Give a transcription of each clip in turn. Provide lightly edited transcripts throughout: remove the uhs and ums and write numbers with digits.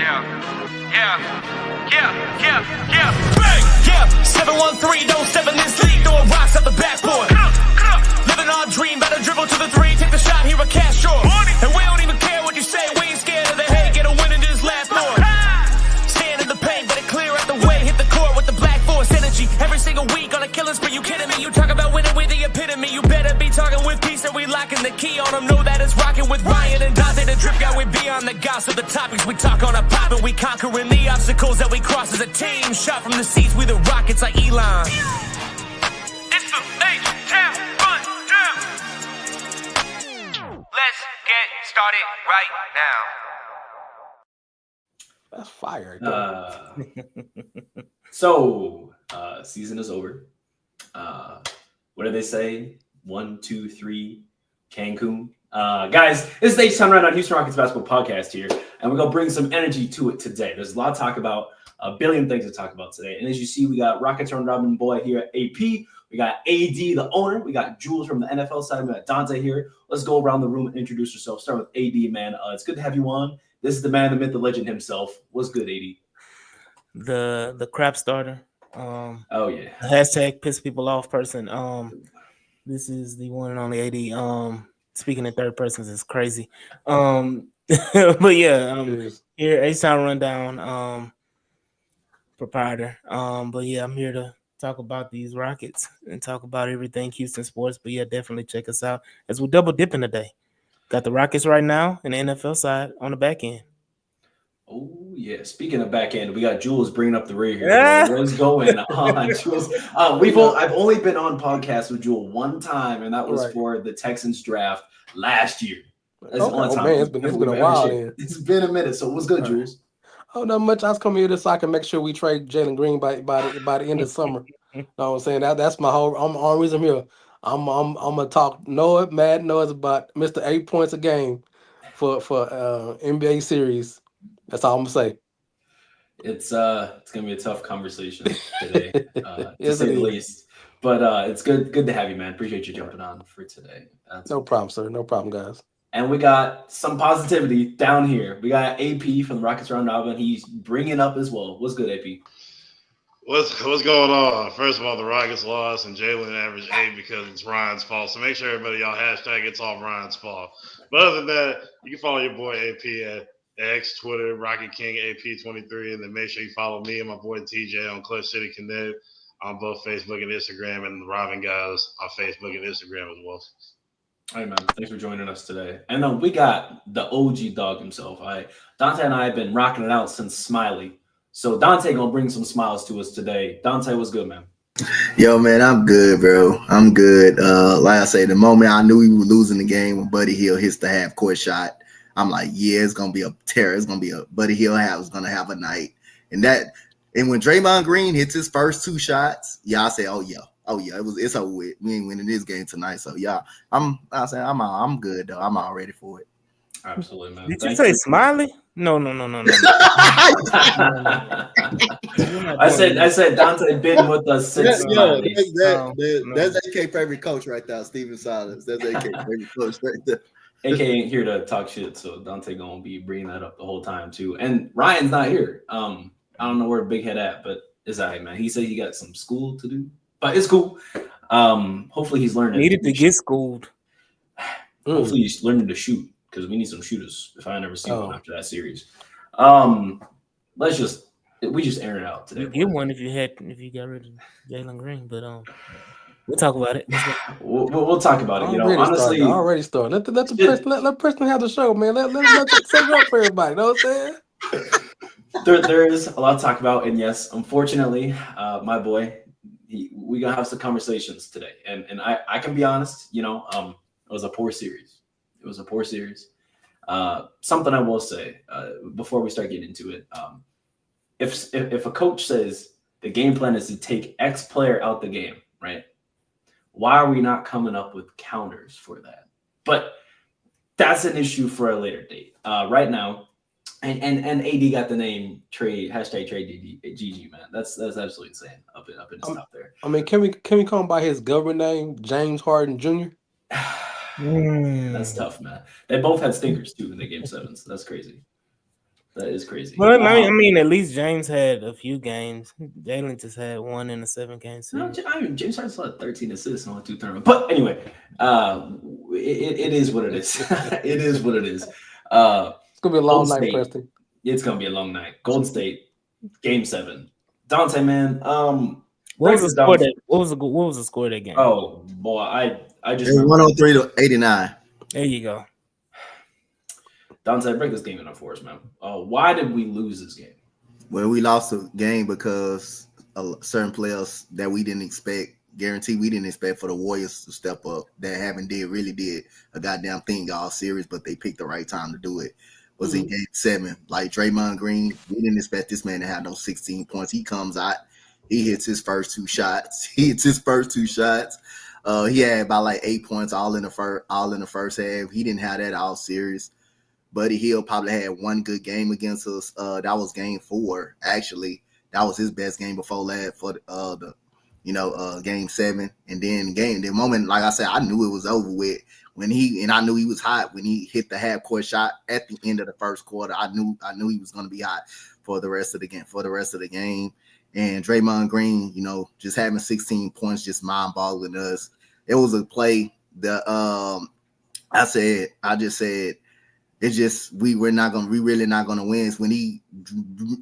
Bang! Yeah, 713, don't step in this league, throwing rocks at the backboard. Living our dream, better dribble to the three, take the shot, here a cash short. And we don't even care what you say, we ain't scared of the hate, get a win and just laugh more. Stand in the paint, better clear out the way, hit the court with the black force energy. Every single week on a killing spree, you kidding me? You talk about winning with the epitome, you better be talking with peace and we locking the key on them. Know that it's rocking with Ryan and Donte, the drip guy, we beyond the gossip, the topics we talk on a pop and we conquering the obstacles that we cross as a team. Shot from the seats, we the Rockets like Elon. It's the H-Town rundown. Let's get started right now. That's fire. So, season is over. What do they say? 1, 2, 3, Cancun. Guys, this is the H-Town Rundown, Houston Rockets basketball podcast here, and we're going to bring some energy to it today. There's a lot to talk about, a billion things to talk about today. And as you see, we got Rockets Run Robin Boy here at AP. We got AD, the owner. We got Jules from the NFL side. We got Donte here. Let's go around the room and introduce yourself. Start with AD, man. It's good to have you on. This is the man, the myth, the legend himself. What's good, AD? The crap starter. Oh yeah. Hashtag piss people off person. This is the one and only AD. Speaking in third persons is crazy. But yeah, here H-Town Rundown, proprietor. But yeah, I'm here to talk about these Rockets and talk about everything Houston sports. But yeah, definitely check us out as we're double dipping today. Got the Rockets right now and the NFL side on the back end. Oh, yeah. Speaking of back end, we got Jules bringing up the rear here. Yeah. What's going on, Jules? I've only been on podcast with Jules one time, and that was for the Texans draft last year. That's the only time. Man, it's been a while. It's been a minute. So what's good, Jules? Oh, not much. I was coming here so I can make sure we trade Jalen Green by the end of summer. You know what I'm saying? That's my whole reason I'm here. I'm gonna talk mad noise about Mr. 8 points a game for NBA series. That's all I'm gonna say. It's gonna be a tough conversation today, to say the least. But it's good to have you, man. Appreciate you jumping on for today. No problem, sir. No problem, guys. And we got some positivity down here. We got AP from the Rockets Round Robin. He's bringing up as well. What's good, AP? What's going on? First of all, the Rockets lost and Jalen averaged 8 because it's Ryan's fault. So make sure everybody y'all hashtag it's all Ryan's fault. But other than that, you can follow your boy AP at X, Twitter, Rocket King AP23, and then make sure you follow me and my boy TJ on Clutch City Connect on both Facebook and Instagram, and the Robin guys on Facebook and Instagram as well. All right, man. Thanks for joining us today. And we got the OG dog himself. Donte and I have been rocking it out since Smiley. So Donte gonna bring some smiles to us today. Donte, what's good, man? Yo, man, I'm good, bro. I'm good. Like I say, the moment I knew we were losing the game when Buddy Hield hits the half court shot, I'm like, yeah, it's gonna be a terror. It's gonna be a Buddy Hield is gonna have a night. And when Draymond Green hits his first 2 shots, I say, oh yeah, it's over with. We ain't winning this game tonight. So yeah, I'm good though. I'm all ready for it. Absolutely, man. Did you say Smiley? No. I said Donte been with us since Smiley. That's AK favorite coach right there, Steven Silas. That's AK favorite coach right there. AK ain't here to talk shit, so Donte gonna be bringing that up the whole time too. And Ryan's not here. I don't know where Big Head at, but it's all right, man. He said he got some school to do, but it's cool. Hopefully he's learning. Needed to get schooled. Hopefully he's learning to shoot because we need some shooters. If I never see one after that series, we just air it out today. You get one if you got rid of Jalen Green, but we'll talk about it. We'll talk about it. Honestly, already started. Let Preston have the show, man. Let set it up for everybody. You know what I'm saying? There is a lot to talk about, and yes, unfortunately, my boy, we gonna have some conversations today, and I can be honest. It was a poor series. Something I will say before we start getting into it, if a coach says the game plan is to take X player out the game, right? Why are we not coming up with counters for that? But that's an issue for a later date. Right now, and AD got the name trade #TradeGG, man. That's absolutely insane up in his top there. I mean, can we call him by his government name, James Harden Jr.? That's tough, man. They both had stinkers too in the game 7s. That's crazy. That is crazy. But I mean, at least James had a few games. Jalen just had one in a 7-game No, series. I mean, James Harden still had 13 assists and only 2 turnovers. But anyway, it is what it is. It is what it is. It's gonna be a long Golden night, State. Preston. It's gonna be a long night. Golden State, Game 7. Donte, man. What was the score? down. What was the score of that game? Oh boy, I just It's remember 103 to 89. There you go. Donte, break this game in for us, man. Why did we lose this game? Well, we lost the game because certain players that we didn't expect, guarantee we didn't expect for the Warriors to step up, that really did a goddamn thing all series, but they picked the right time to do it. Was in Game 7. Like Draymond Green, we didn't expect this man to have no 16 points. He comes out, he hits his first 2 shots. He had about like 8 points all in the first half. He didn't have that all series. Buddy Hield probably had one good game against us. That was Game 4. Actually, that was his best game before that for Game 7. And then the moment, like I said, I knew it was over with and I knew he was hot when he hit the half court shot at the end of the first quarter. I knew he was going to be hot for the rest of the game. And Draymond Green, just having 16 points, just mind-boggling us. It was a play that I just said. It's just we really not gonna win. It's when he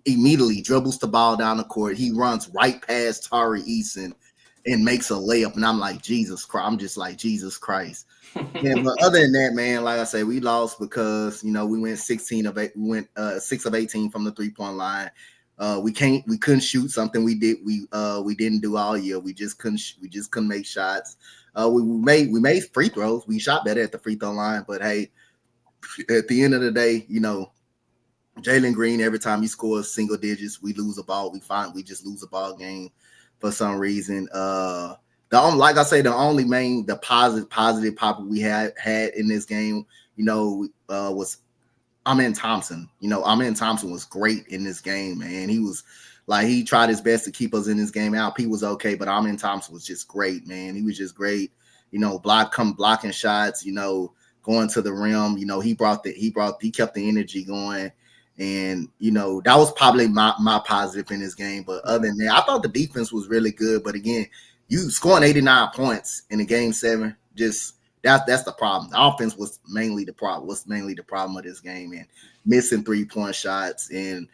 immediately dribbles the ball down the court, he runs right past Tari Eason and makes a layup, and I'm like, Jesus Christ! I'm just like, Jesus Christ. But other than that, man, like I say, we lost because we went 6 of 18 from the 3-point line. We couldn't shoot something we didn't do all year. We just couldn't make shots. We made free throws. We shot better at the free throw line, but hey. At the end of the day, Jalen Green, every time he scores single digits, we lose a ball. We just lose a ball game for some reason. Like I say, the positive pop we had in this game, was Amen Thompson. Amen Thompson was great in this game, man. He was like, he tried his best to keep us in this game out. He was okay, but Amen Thompson was just great, man. He was just great. Blocking shots, going to the rim, he kept the energy going, and that was probably my positive in this game. But other than that, I thought the defense was really good. But again, you scoring 89 points in a Game 7, just that's the problem. The offense was mainly the problem. Of this game, and missing 3-point shots, and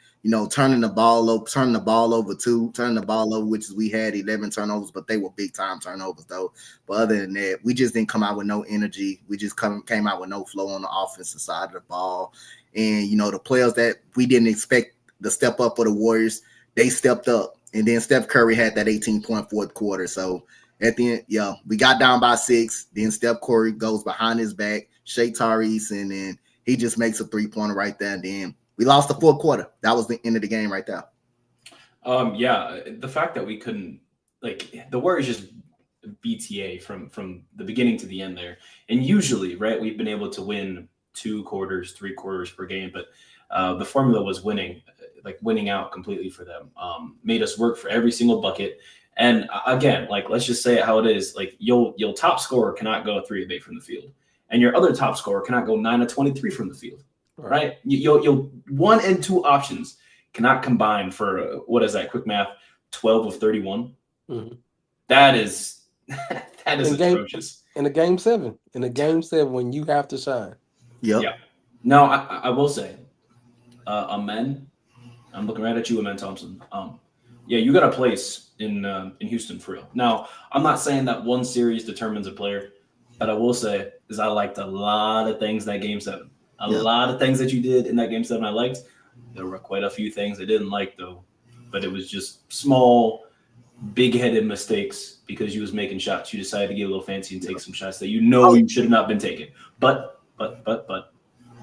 turning the ball over, which is we had 11 turnovers, but they were big time turnovers though. But other than that, we just didn't come out with no energy. We just came out with no flow on the offensive side of the ball. And the players that we didn't expect to step up for the Warriors, they stepped up. And then Steph Curry had that 18-point fourth quarter. So at the end, we got down by 6. Then Steph Curry goes behind his back, Shea Tyrese, and then he just makes a 3-pointer right there. And then we lost the fourth quarter. That was the end of the game right there. The fact that we couldn't, the Warriors just BTA from the beginning to the end there. And usually, right, we've been able to win 2 quarters, 3 quarters per game, but the formula was winning out completely for them. Made us work for every single bucket. And again, let's just say it how it is. Your top scorer cannot go 3 of 8 from the field, and your other top scorer cannot go 9 of 23 from the field. Right? Your 1 and 2 options cannot combine for what is that? Quick math: 12 of 31. Mm-hmm. That is atrocious. In a Game 7, when you have to shine. Yep. Yeah. Now I will say, Amen. I'm looking right at you, Amen Thompson. You got a place in Houston for real. Now I'm not saying that one series determines a player, but I will say is I liked a lot of things that Game 7. A lot of things that you did in that Game 7 I liked. There were quite a few things I didn't like, though. But it was just small, big-headed mistakes because you was making shots. You decided to get a little fancy and take some shots that you should have not been taking. But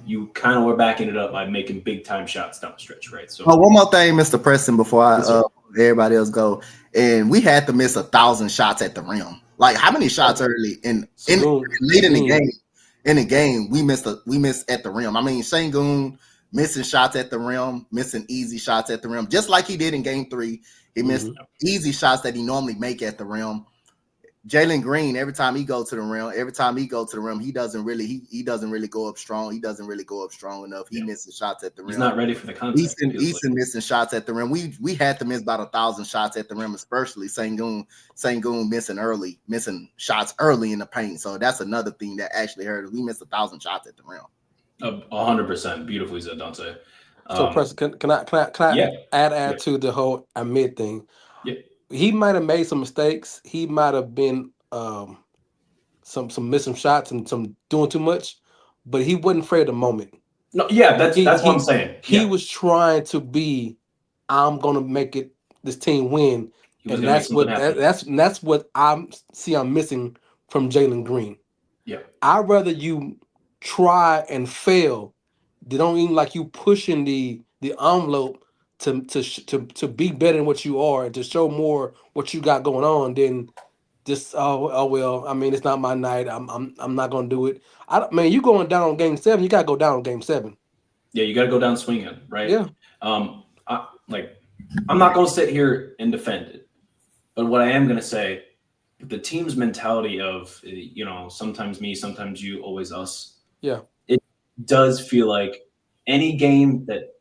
you kind of were backing it up by making big-time shots down the stretch, right? So one more thing, Mr. Preston, before everybody else go. And we had to miss 1,000 shots at the rim. How many shots early late in the game? In the game, we missed at the rim. I mean, Sengun missing shots at the rim, missing easy shots at the rim, just like he did in Game 3. He missed easy shots that he normally make at the rim. Jalen Green, every time he go to the rim, he doesn't really go up strong. He doesn't really go up strong enough. He misses shots at the rim. He's not ready for the contact. Easton missing shots at the rim. We had to miss about 1,000 shots at the rim, especially Sengun missing shots early in the paint. So that's another thing that actually hurt us. We missed 1,000 shots at the rim. 100%. Beautifully said, Donte. So, Preston, can I add to the whole Ahmed thing? Yeah. He might have made some mistakes. He might have been some missing shots and some doing too much, but he wasn't afraid of the moment. No, yeah, that's what I'm saying. He was trying to be, I'm gonna make this team win, and that's what I'm missing from Jalen Green. Yeah, I'd rather you try and fail. They don't even like you pushing the envelope to be better than what you are and to show more what you got going on than just oh well. I mean, it's not my night. I'm not gonna do it. You going down on game 7? You gotta go down on game 7. Yeah, you gotta go down swinging, right? Yeah. I'm not gonna sit here and defend it, but what I am gonna say, the team's mentality of sometimes me, sometimes you, always us. Yeah. It does feel like any game that,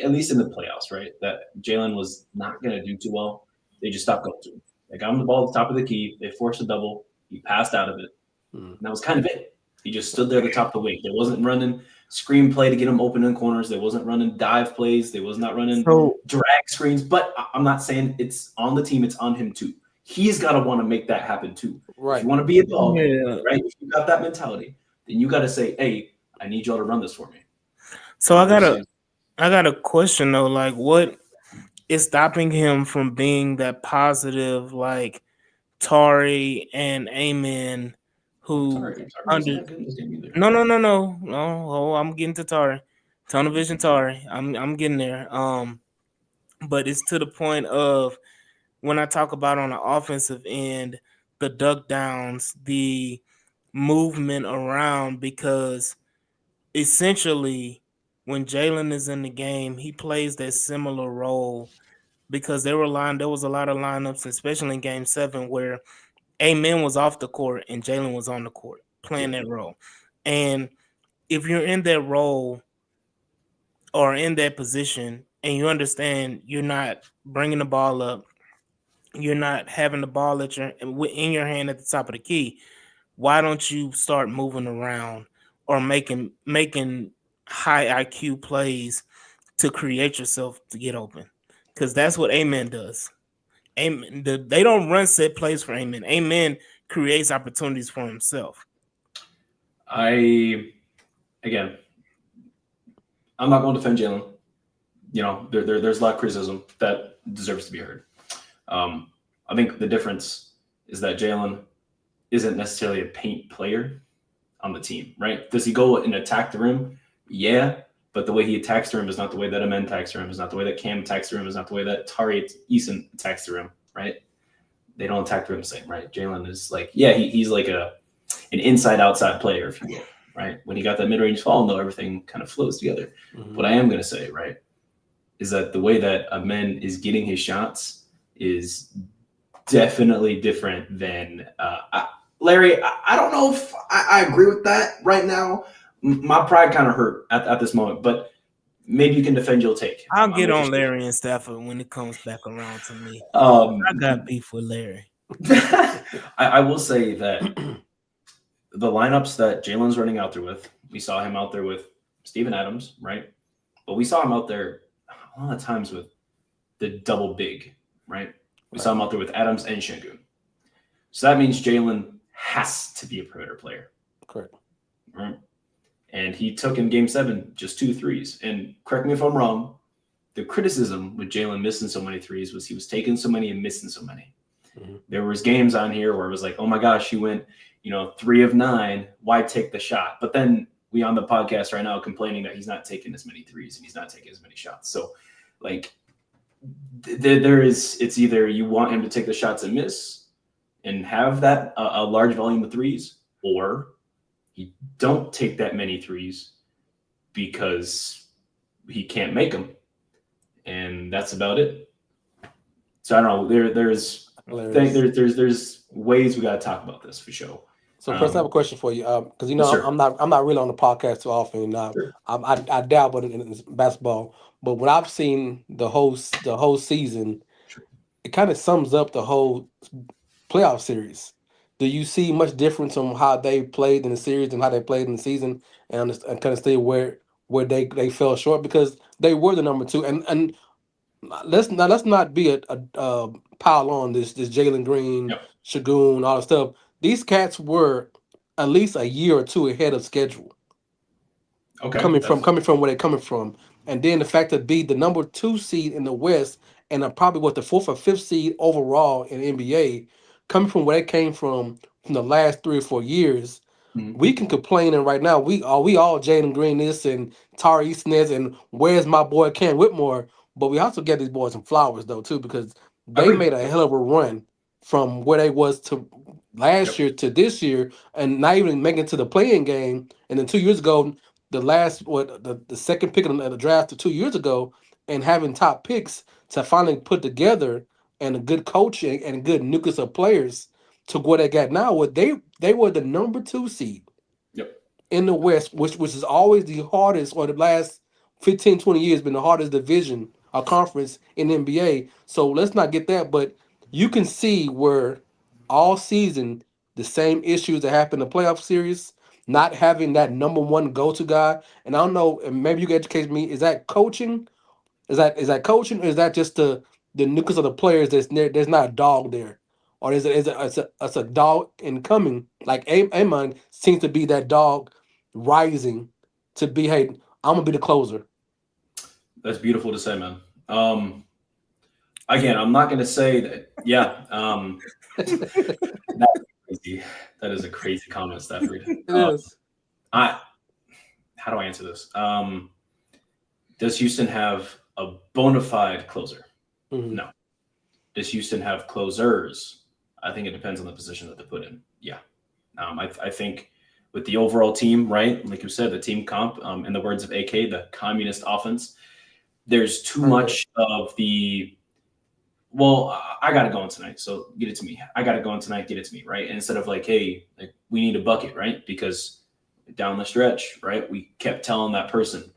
at least in the playoffs, right, that Jalen was not going to do too well, they just stopped going to him. They got him the ball at the top of the key. They forced a double. He passed out of it. And that was kind of it. He just stood there at the top of the wing. There wasn't running screen play to get him open in corners. There wasn't running dive plays. There was not running drag screens. But I'm not saying it's on the team. It's on him, too. He's got to want to make that happen, too. Right. If you want to be a dog, right, if you got that mentality, then you got to say, hey, I need y'all to run this for me. So I got a question though. Like, what is stopping him from being that positive, like Tari and Amen, who No. Oh, I'm getting to Tari, Tunnel Vision Tari. I'm getting there. But it's to the point of when I talk about on the offensive end, the duck downs, the movement around, because essentially when Jalen is in the game, he plays that similar role, because there was a lot of lineups, especially in game 7, where Amen was off the court and Jalen was on the court playing that role. And if you're in that role or in that position and you understand you're not bringing the ball up, you're not having the ball in your hand at the top of the key, why don't you start moving around or making high IQ plays to create yourself to get open? Because that's what Amen does. They don't run set plays for Amen. Amen creates opportunities for himself. I'm not going to defend Jalen. There's a lot of criticism that deserves to be heard. I think the difference is that Jalen isn't necessarily a paint player on the team, right? Does he go and attack the rim? Yeah, but the way he attacks the rim is not the way that Amen attacks the rim, is not the way that Cam attacks the rim, is not the way that Tari Eason attacks the rim, right? They don't attack the rim the same, right? Jalen is like, he's like an inside-outside player, if you will, right? When he got that mid-range fall, though, everything kind of flows together. Mm-hmm. What I am going to say, right, is that the way that Amen is getting his shots is definitely different than Larry. I don't know if I agree with that right now. My pride kind of hurt at this moment, but maybe you can defend your take. I'll get on Larry and Stafford when it comes back around to me. I got beef with Larry. I will say that the lineups that Jalen's running out there with, we saw him out there with Steven Adams, right? But we saw him out there a lot of times with the double big, right? We saw him out there with Adams and Sengun. So that means Jalen has to be a perimeter player. Correct. Right? And he took in game 7 just 2 threes. And correct me if I'm wrong, the criticism with Jalen missing so many threes was he was taking so many and missing so many. Mm-hmm. There was games on here where it was like, oh my gosh, he went, 3 of 9. Why take the shot? But then we on the podcast right now complaining that he's not taking as many threes and he's not taking as many shots. So like it's either you want him to take the shots and miss and have that a large volume of threes, or you don't take that many threes because he can't make them. And that's about it. So I don't know. think there's ways we got to talk about this for sure. So, Preston, I have a question for you. Because Yes, sir. I'm not really on the podcast too often. Sure. I dabble in basketball, but when I've seen the whole season, it kind of sums up the whole playoff series. Do you see much difference on how they played in the series and how they played in the season, and kind of see where they fell short because they were the number two, and let's not be a pile on this Jalen Green, Yep. Shagun, all the stuff. These cats were at least a year or two ahead of schedule. Okay. Coming from where they're coming from, and then the fact to be the number 2 seed in the West and probably what the 4th or 5th seed overall in the NBA, coming from where they came from the last 3 or 4 years. We can complain, and right now we all Jalen Green this and Tari Easton and where's my boy Cam Whitmore, but we also get these boys some flowers though too because they Agreed. made a hell of a run from where they was to last year to this year, and not even making it to the playing game. And then 2 years ago, the second pick of the draft 2 years ago, and having top picks to finally put together and a good coaching and a good nucleus of players to what they got now. What they were the number 2 seed in the West, which is always the hardest, or the last 15, 20 years been the hardest division or conference in the NBA. So let's not get that, but you can see where all season the same issues that happen in the playoff series, not having that number 1 go-to guy. And I don't know, and maybe you can educate me, is that coaching? Is that coaching, or is that just the nucleus of the players there's not a dog there? Or is it's a dog incoming, like Amon seems to be that dog rising to be, hey, I'm gonna be the closer. That's beautiful to say, man. Again, I'm not gonna say that. Yeah, that's crazy. That is a crazy comment, Stafford. It is. How do I answer this? Does Houston have a bona fide closer? Mhm. No. Does Houston have closers? I think it depends on the position that they put in. Yeah. I think with the overall team, right, like you said, the team comp, in the words of AK, the communist offense, there's too much of the, well, I got to go in tonight, so get it to me. I got to go in tonight, get it to me, right? And instead of like, hey, like, we need a bucket, right? Because down the stretch, right, we kept telling that person,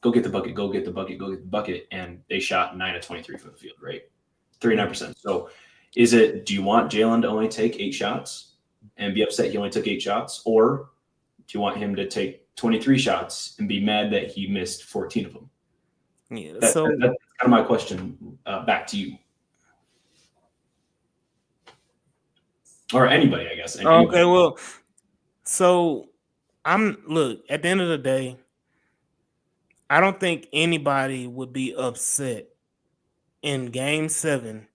go get the bucket, go get the bucket, go get the bucket, and they shot 9 of 23 from the field, right? 39%. So do you want Jalen to only take 8 shots and be upset he only took 8 shots? Or do you want him to take 23 shots and be mad that he missed 14 of them? Yeah, that's kind of my question back to you. Or anybody, I guess. Anybody. Okay, well, so look, at the end of the day, I don't think anybody would be upset in Game 7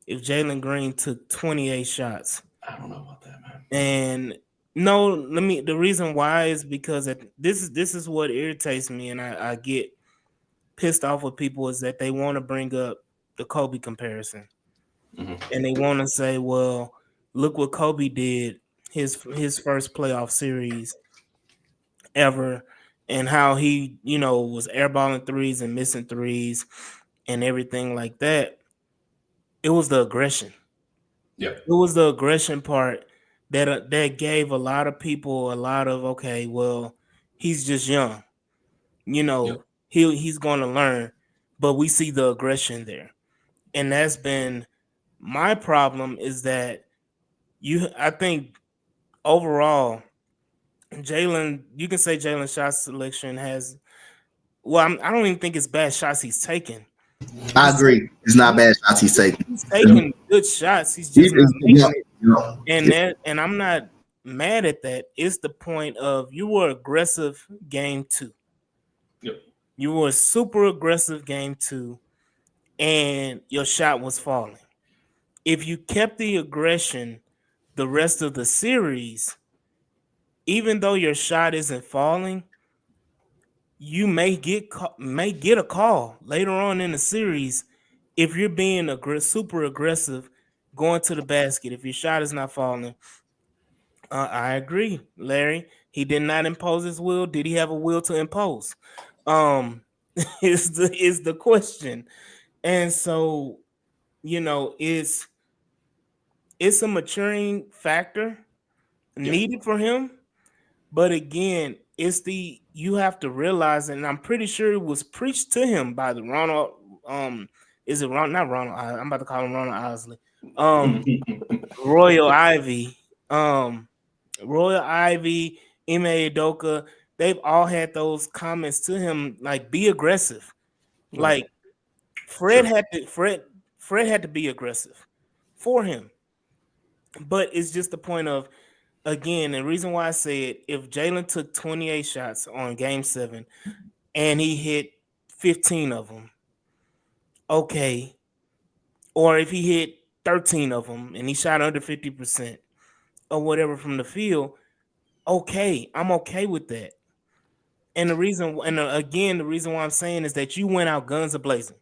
if Jalen Green took 28 shots. I don't know about that, man. And no, the reason why is because this is what irritates me, and I get pissed off with people, is that they want to bring up the Kobe comparison. And they want to say, well, look what Kobe did his first playoff series ever, and how he, was airballing threes and missing threes and everything like that. It was the aggression. Yeah. It was the aggression part that gave a lot of people a lot of, okay, well, he's just young. He's going to learn, but we see the aggression there. And that's been my problem, is that I think overall, Jalen, you can say Jalen's shot selection has, I don't even think it's bad shots he's taking. I agree. It's not bad shots he's taking. He's taking good shots. He's just not making it. And I'm not mad at that. It's the point of, you were aggressive Game 2. Yep. You were super aggressive Game 2, and your shot was falling. If you kept the aggression the rest of the series, even though your shot isn't falling, you may get a call later on in the series if you're being super aggressive going to the basket. If your shot is not falling, I agree, Larry. He did not impose his will. Did he have a will to impose? Is the question. And so, it's a maturing factor needed for him. But again, it's you have to realize, and I'm pretty sure it was preached to him by the Ronald. Is it Ron? Not Ronald. I'm about to call him Ronald Isley. Royal Ivy. Royal Ivy, Ime Udoka. They've all had those comments to him, like be aggressive. Right. Like Fred had to be aggressive for him. But it's just the point of, again, the reason why I said if Jalen took 28 shots on game 7 and he hit 15 of them, okay. Or if he hit 13 of them and he shot under 50% or whatever from the field, okay, I'm okay with that. And the reason, again, the reason why I'm saying is that you went out guns a-blazing.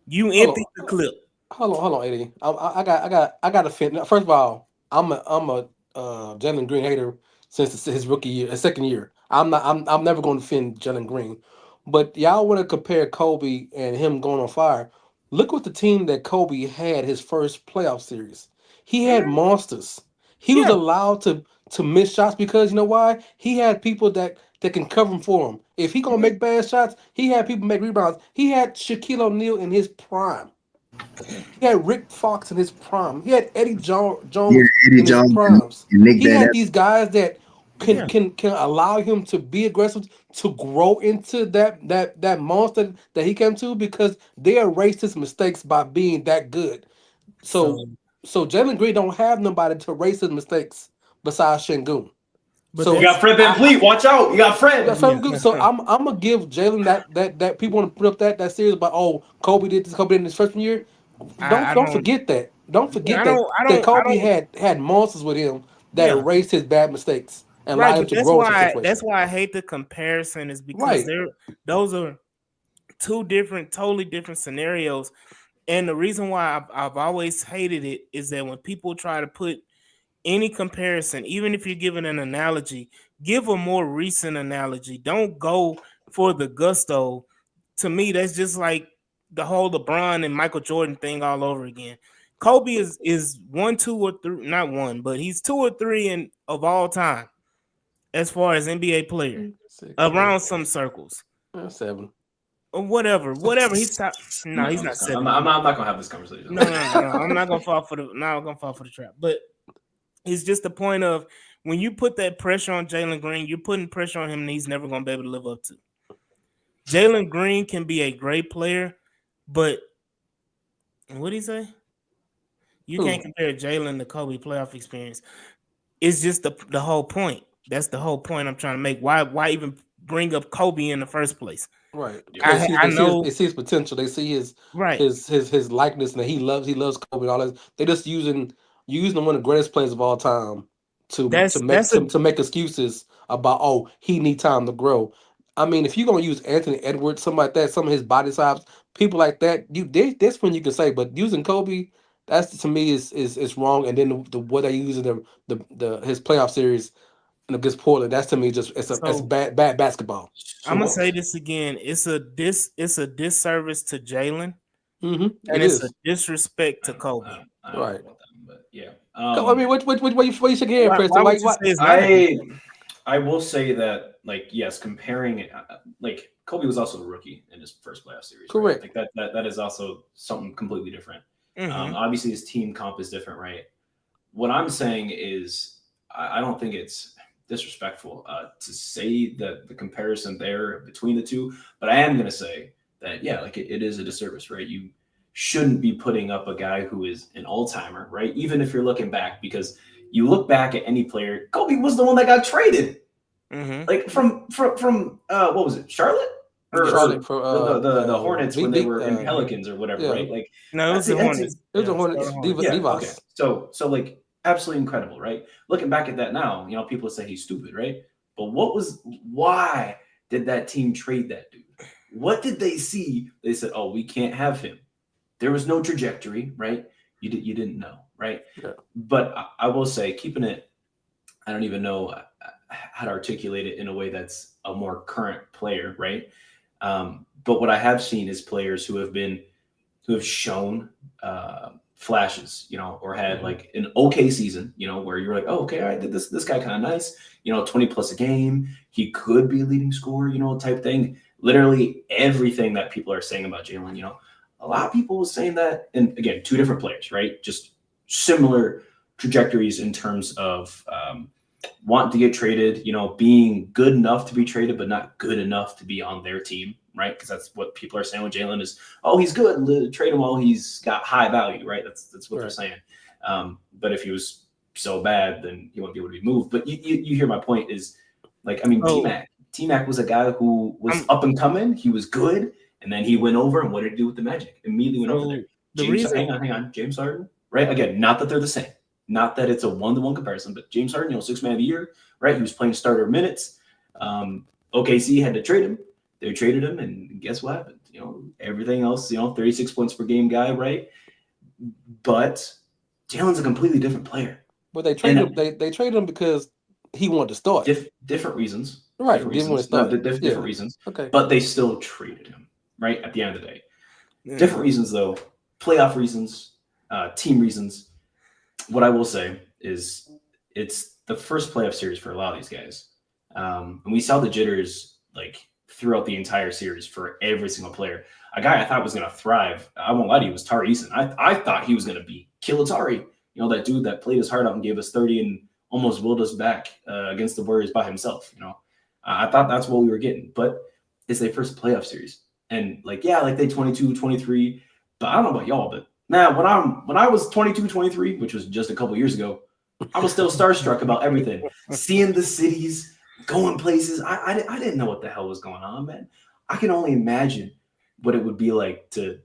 You emptied the clip. Hold on, Eddie. I got to fit. First of all, I'm a Jalen Green hater since his rookie year, his second year. I'm never going to defend Jalen Green, but y'all want to compare Kobe and him going on fire. Look what the team that Kobe had his first playoff series. He had monsters. He was Yeah. allowed to miss shots because you know why? He had people that can cover him for him. If he gonna make bad shots, he had people make rebounds. He had Shaquille O'Neal in his prime. He had Rick Fox in his prime. He had Eddie Jones Eddie in his Jones primes. and Nick He Van had these guys that Yeah. can allow him to be aggressive, to grow into that monster that he came to because they erased his mistakes by being that good. So Jalen Green don't have nobody to erase his mistakes besides Şengün. But So You got Fred Van Fleet. Watch out. You got Fred. yeah, so, so I'm gonna give Jalen that people want to put up that series about Kobe did this, Kobe did in his freshman year. I Don't don't. forget that. Don't forget I that don't. I that don't. I Kobe don't. had monsters with him that Yeah. erased his bad mistakes and Right, allowed him but to that's grow into why situations. I hate the comparison is because Right. those are two totally different scenarios. And the reason why I've always hated it is that when people try to put any comparison, even if you're giving an analogy, give a more recent analogy. Don't go for the gusto. To me, that's just like the whole LeBron and Michael Jordan thing all over again. Kobe is 1, 2, or 3, not one, but he's 2 or 3 of all time as far as NBA player 6, around some circles 7. or whatever. He's top. No, he's not 7. I'm not gonna have this conversation. No. I'm not gonna fall for the trap. But it's just the point of when you put that pressure on Jalen Green, you're putting pressure on him and he's never gonna be able to live up to. Jalen Green can be a great player, but what did he say? You can't compare Jalen to Kobe playoff experience. It's just the whole point. That's the whole point I'm trying to make. Why even bring up Kobe in the first place? Right. I know. They see his potential. They see his Right. his likeness and that he loves Kobe and all that. They just using one of the greatest players of all time to make excuses about he need time to grow. I mean, if you're gonna use Anthony Edwards, something like that, some of his body types, people like that, that's when you can say. But using Kobe, that's to me is wrong. And then the what they using the his playoff series against Portland, that's to me just it's bad basketball. I'm gonna say this again. It's a disservice to Jalen, and it's a disrespect to Kobe. I don't know about that, but yeah. I mean, what you should hear, Preston? Why would you say it's not? I will say that, like, yes, comparing it, like Kobe was also a rookie in his first playoff series. Correct. Right? Like that is also something completely different. Mhm. Obviously, his team comp is different, right? What I'm saying is, I don't think it's disrespectful to say that the comparison there between the two, but I am going to say that, yeah, like it is a disservice, right? You shouldn't be putting up a guy who is an all-timer, right? Even if you're looking back, because you look back at any player, Kobe was the one that got traded. Mm-hmm. Like from what was it, Charlotte? Charlotte for the Hornets when they were in Pelicans or whatever, right? Like no, it was the Hornets. It was the Hornets. Okay. So like absolutely incredible, right? Looking back at that now, you know, people say he's stupid, right? But why did that team trade that dude? What did they see? They said, oh, we can't have him. There was no trajectory, right? You didn't know, right? Yeah. But I will say, keeping it, I don't even know how to articulate it in a way that's a more current player, right? But what I have seen is players who have been who have shown flashes, or had like an okay season, where you're like, oh, okay, all right, this guy kind of nice, 20 plus a game. He could be a leading scorer, type thing. Literally everything that people are saying about Jalen, a lot of people were saying that, and again, two different players, right? Just similar trajectories in terms of wanting to get traded, being good enough to be traded, but not good enough to be on their team, right? Because that's what people are saying with Jalen is, oh, he's good, trade him while he's got high value, right? That's what they're saying. But if he was so bad, then he wouldn't be able to be moved. But you hear my point is, like, I mean, T-Mac was a guy who was up and coming. He was good. And then he went over, and what did he do with the Magic? Immediately went over there. Hang on. James Harden, right? Again, not that they're the same. Not that it's a one-to-one comparison, but James Harden, 6 man of the year, right? He was playing starter minutes. OKC had to trade him. They traded him, and guess what happened? Everything else, 36 points per game guy, right? But Jalen's a completely different player. But they traded him. They traded him because he wanted to start. Different reasons. Right. Different reasons. Okay. But they still traded him, right? At the end of the day. Yeah. Different reasons, though. Playoff reasons, team reasons. What I will say is it's the first playoff series for a lot of these guys. And we saw the jitters like throughout the entire series for every single player. A guy I thought was going to thrive, I won't lie to you, was Tari Eason. I thought he was going to be Kill-Atari. That dude that played his heart out and gave us 30 and almost willed us back against the Warriors by himself. I thought that's what we were getting. But it's their first playoff series. And they 22, 23. But I don't know about y'all, but man, when I was 22, 23, which was just a couple years ago, I was still starstruck about everything. Seeing the cities, going places. I didn't know what the hell was going on, man. I can only imagine what it would be like to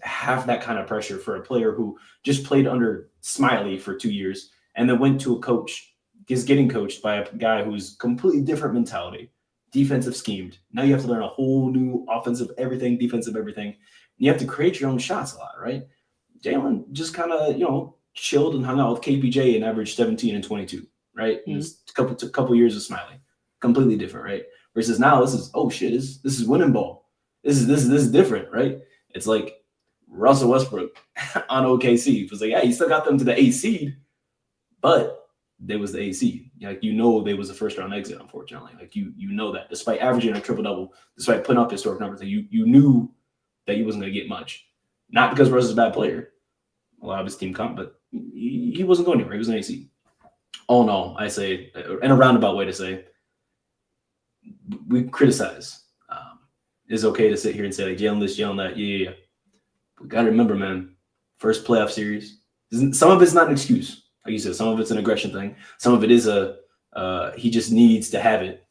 have that kind of pressure for a player who just played under Smiley for 2 years and then went to a coach, is getting coached by a guy who's completely different mentality, defensive schemed. Now you have to learn a whole new offensive everything, defensive everything. You have to create your own shots a lot, right? Jalen just kind of, chilled and hung out with KPJ and averaged 17 and 22, right? Mm-hmm. Just a couple years of Smiley. Completely different, right? Versus now, this is, oh shit, this is winning ball. This is different, right? It's like Russell Westbrook on OKC. It was like, yeah, he still got them to the 8th seed, but they was the 8th seed. They was a first round exit, unfortunately. You know that. Despite averaging a triple-double, despite putting up historic numbers, you knew that he wasn't going to get much. Not because Russ is a bad player. A lot of his team comp, but he wasn't going anywhere. He was an AC. All in all, I say, in a roundabout way to say, we criticize. It's okay to sit here and say, like, Jalen this, Jalen that. Yeah. We got to remember, man, first playoff series. Some of it's not an excuse. Like you said, some of it's an aggression thing. Some of it is he just needs to have it.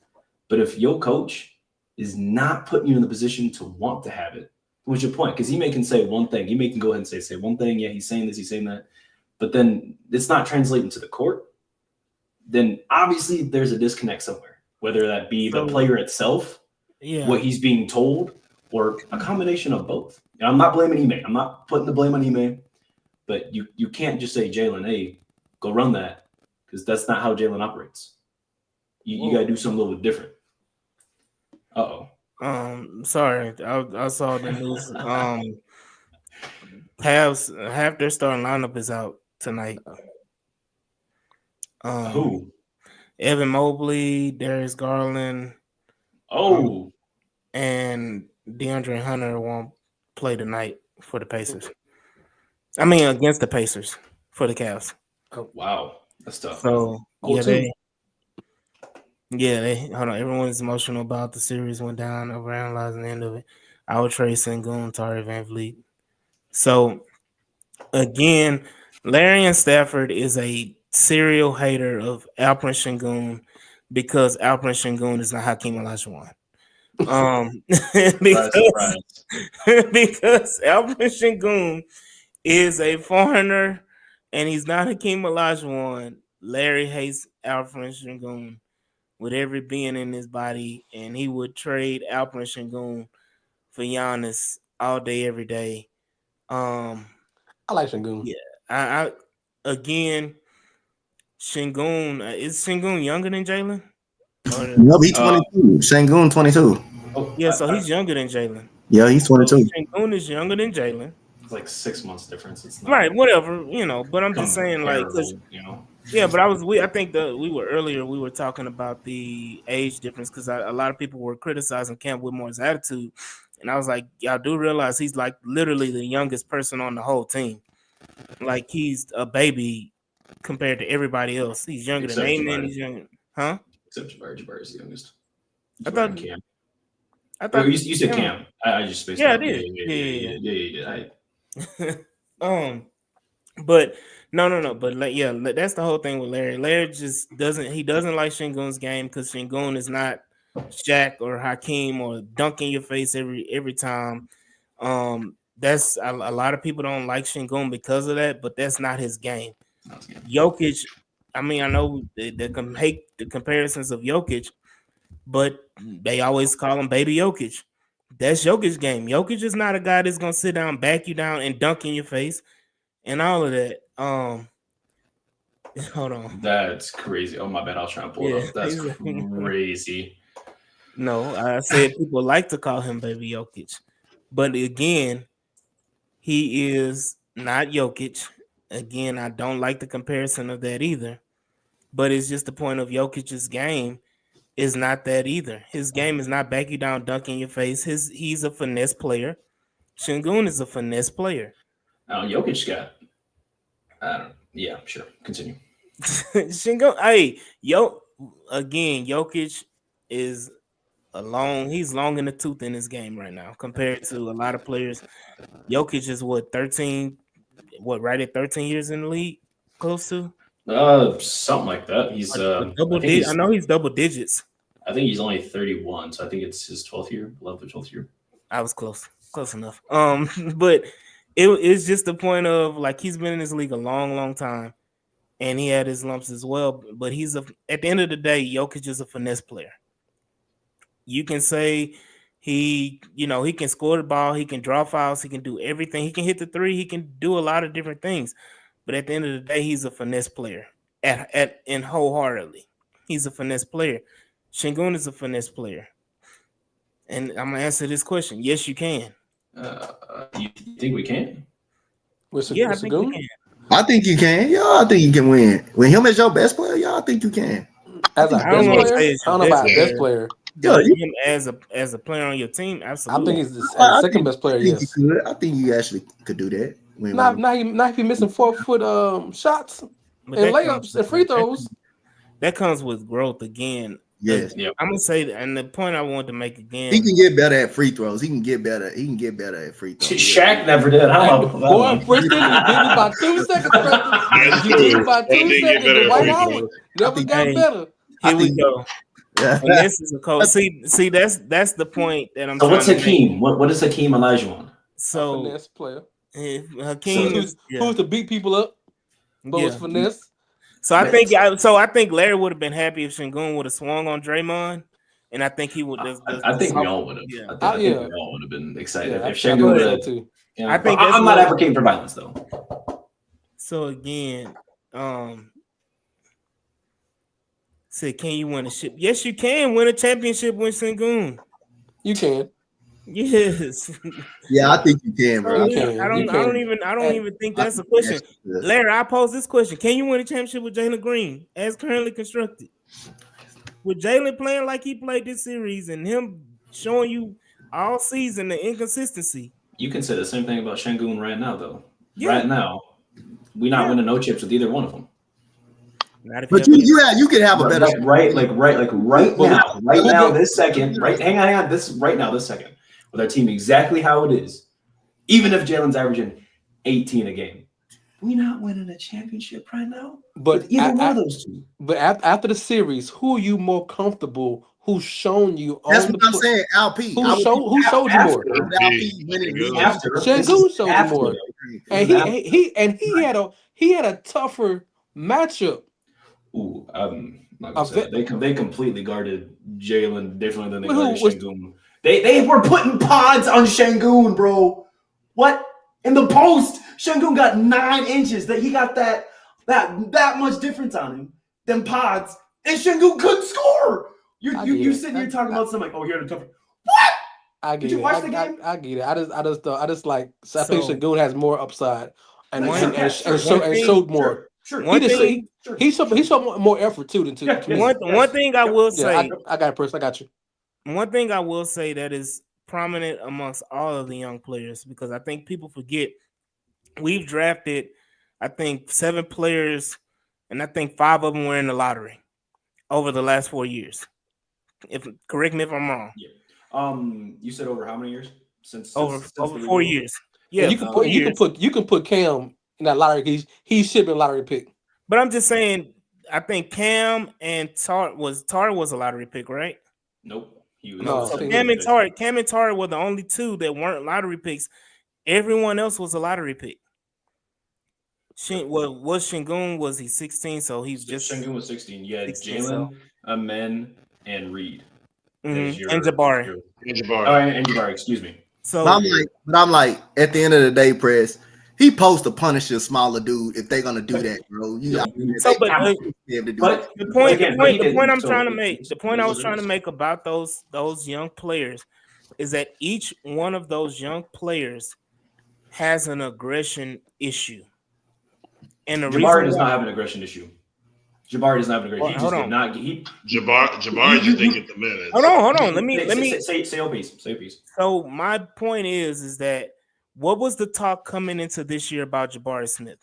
But if your coach is not putting you in the position to want to have it, what's your point? Because he can say one thing. He can go ahead and say one thing. Yeah, he's saying this, he's saying that. But then it's not translating to the court. Then obviously there's a disconnect somewhere, whether that be the player itself, what he's being told, or a combination of both. And I'm not blaming Ime. I'm not putting the blame on Ime. But you can't just say, Jalen, hey, go run that, because that's not how Jalen operates. You got to do something a little bit different. Uh-oh. Sorry, I saw the news. Half their starting lineup is out tonight. Who? Evan Mobley, Darius Garland. And DeAndre Hunter won't play tonight for the Pacers. I mean, against the Pacers for the Cavs. Oh, wow. That's tough. So, they hold on. Everyone's emotional about the series went down, overanalyzing the end of it. I would trade Sengun, Tari Van Vliet. So, again, Larry and Stafford is a serial hater of Alperen Sengun because Alperen Sengun is not Hakeem Olajuwon. Because Alperen Sengun is a foreigner and he's not Hakeem Olajuwon. Larry hates Alperen Sengun with every being in his body, and he would trade Alperen Sengun for Giannis all day, every day. I like Sengun. Yeah, I again, Sengun is Sengun younger than Jalen? No, he's 22. Sengun 22. Yeah, so he's younger than Jalen. Yeah, he's 22. Sengun is younger than Jalen. It's like 6 months difference. It's not Right, whatever, but I'm just saying, like, 'cause comparable, yeah, but I think that we were talking about the age difference because a lot of people were criticizing Cam Whitmore's attitude, and I was like, y'all do realize he's like literally the youngest person on the whole team. Like he's a baby compared to everybody else. He's younger than Except Amen. Jabari. He's younger, huh? Except Jabari's the youngest. I thought Cam. I thought you said Cam. I just spaced Yeah, I out. did. Yeah. But no. But that's the whole thing with Larry. Larry just doesn't like Şengün's game because Şengün is not Shaq or Hakeem or dunk in your face every time. That's a lot of people don't like Şengün because of that, but that's not his game. Jokic, I mean, I know they can hate the comparisons of Jokic, but they always call him Baby Jokic. That's Jokic's game. Jokic is not a guy that's gonna sit down, back you down, and dunk in your face, and all of that. Hold on. That's crazy. Oh my bad. I was trying to pull it up. That's crazy. No, I said people like to call him Baby Jokic, but again, he is not Jokic. Again, I don't like the comparison of that either. But it's just the point of Jokic's game is not that either. His game is not back you down, dunk in your face. He's a finesse player. Şengün is a finesse player. Jokic got. Yeah, sure. Continue. Şengün, Jokic is he's long in the tooth in his game right now compared to a lot of players. Jokic is right at 13 years in the league, close to? Something like that. He's double digits. I know he's double digits. I think he's only 31, so I think it's his 12th year. 11th or 12th year. I was close enough. But it's just the point of like he's been in this league a long, long time, and he had his lumps as well. But at the end of the day, Jokic is a finesse player. You can say he can score the ball, he can draw fouls, he can do everything, he can hit the three, he can do a lot of different things. But at the end of the day, he's a finesse player. And wholeheartedly, he's a finesse player. Şengün is a finesse player. And I'm gonna answer this question. Yes, you can. You think we can? I think we can. I think you can. Yeah, I think you can win. With him as your best player, yeah, I think you can. As a best player? I don't know about best player. Yeah, him as a player on your team, absolutely. I think he's the second best player. Yes, I think you actually could do that. Not if you're missing 4-foot shots and layups and free throws. That comes with growth again. Yes, I'm gonna say that, and the point I want to make again, he can get better at free throws. He can get better at free throws. Shaq never did. Boy, Preston, you did it by 2 seconds. Preston. You did it by 2 seconds. The White Howard never got better. Here we go. Yeah. And this is a coach. See, that's the point that I'm. So what's Hakeem? What is Hakeem Olajuwon? So finesse player. Hakeem who's to beat people up, but was finesse. So I think Larry would have been happy if Şengün would have swung on Draymond, and I think he would. I think we all would have. Yeah. I think we all would have been excited if Şengün would have. Too. I think I'm not advocating for violence though. So again, say, can you win a ship? Yes, you can win a championship with Şengün. You can. Yes. Yeah, I think you can, bro. I don't even think that's a question. Larry, I pose this question: can you win a championship with Jalen Green as currently constructed? With Jalen playing like he played this series and him showing you all season the inconsistency. You can say the same thing about Şengün right now, though. Yeah. Right now, we're not winning no chips with either one of them. But you could have a better right now, this second. Hang on, this second. With our team exactly how it is, even if Jalen's averaging 18 a game, we're not winning a championship right now. But either one of those two. But after the series, who are you more comfortable? Who's shown you? That's what I'm saying. LP. Who showed you more? Şengün showed you more, and he had a tougher matchup. Ooh, like I said, they completely guarded Jalen differently than they guarded Şengün. They were putting pods on Şengün, bro. What? In the post, Şengün got 9 inches. That he got that much difference on him than pods, and Şengün couldn't score. You're sitting here talking about something like, oh, you're the tougher. What? I Did get you it. watch the game? I get it. I just like. I think So Şengün has more upside, and Like, one- sure, yeah, sure, showed more. sure. He One just thing- he showed more effort too than Yeah, to me. yes. one thing I will Yeah, say, I got it, Preston. I got you. one thing I will say that is prominent amongst all of the young players, because I think people forget we've drafted, I think 7 players, and I think 5 of them were in the lottery over the last 4 years. Correct me if I'm wrong. Yeah. You said over how many years? Since Over the 4 league years. Yeah, you can 4 put years. you can put Cam in that lottery. He should be a lottery pick. But I'm just saying, I think Cam and Tar was a lottery pick, right? Nope. He was No, So I think Cam and Tar were the only 2 that weren't lottery picks. Everyone else was a lottery pick. Was Şengün, was he 16? So he's just Şengün was 16. You had 16, Jalen, Amen, and Reed. and Jabari. And Jabari, excuse me. So But I'm like, at the end of the day, Press, he supposed to punish a smaller dude if they're gonna do that, bro. The point I'm trying to make, the point I was trying to make about those young players is that each one of those young players has an aggression issue. And the Jabari does not have an aggression issue. Jabari does not have an aggression. He just did not. Jabari just didn't get the minutes. Hold on. Let me say your piece. So my point is that what was the talk coming into this year about Jabari Smith?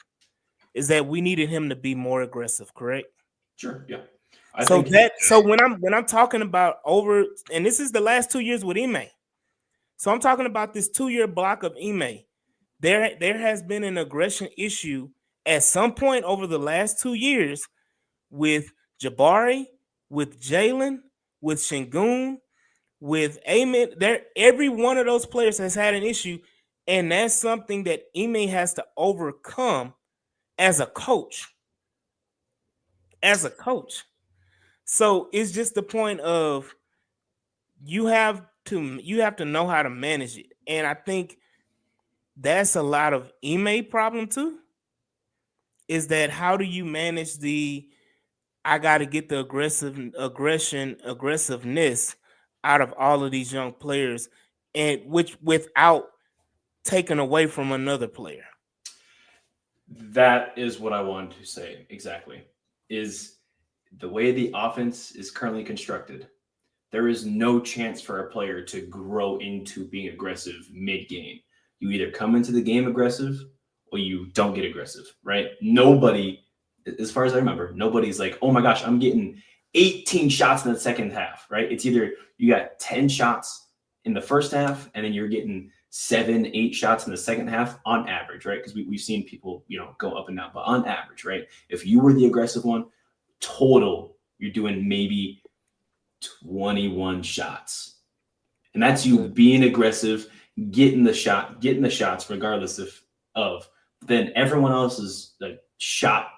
Is that we needed him to be more aggressive, correct? Sure. Yeah. So when I'm talking about over, and this is the last 2 years with Ime. So I'm talking about this 2-year block of Ime. There has been an aggression issue at some point over the last 2 years with Jabari, with Jalen, with Şengün, with Amen. Every one of those players has had an issue, and that's something that Ime has to overcome as a coach. So it's just the point of you have to know how to manage it. And I think that's a lot of Ime problem too. Is that how do you manage I got to get the aggressiveness out of all of these young players, and without taking away from another player. That is what I wanted to say exactly. Is the way the offense is currently constructed, there is no chance for a player to grow into being aggressive mid-game. You either come into the game aggressive or you don't get aggressive, right? Nobody, as far as I remember, nobody's like, oh my gosh, I'm getting 18 shots in the second half, right? It's either you got 10 shots in the first half and then you're getting 7-8 shots in the second half on average, right? Because we've seen people, go up and down, but on average, right? If you were the aggressive one, total, you're doing maybe 21 shots. And that's you being aggressive, getting the shots regardless of then everyone else's shot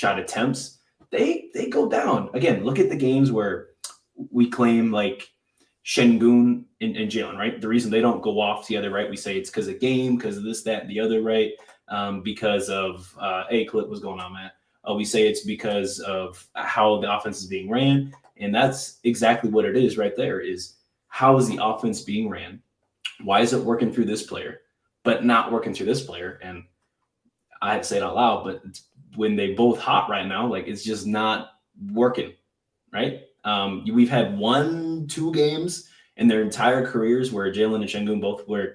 attempts, they go down. Again, look at the games where we claim like Şengün and Jalen, right? The reason they don't go off together, right? We say it's because of game, because of this, that, and the other, right? Because of Clip, what's going on, man? We say it's because of how the offense is being ran. And that's exactly what it is right there is how is the offense being ran? Why is it working through this player, but not working through this player? And I had to say it out loud, but when they both hot right now, like it's just not working, right? We've had 1-2 games in their entire careers where Jalen and Şengün both were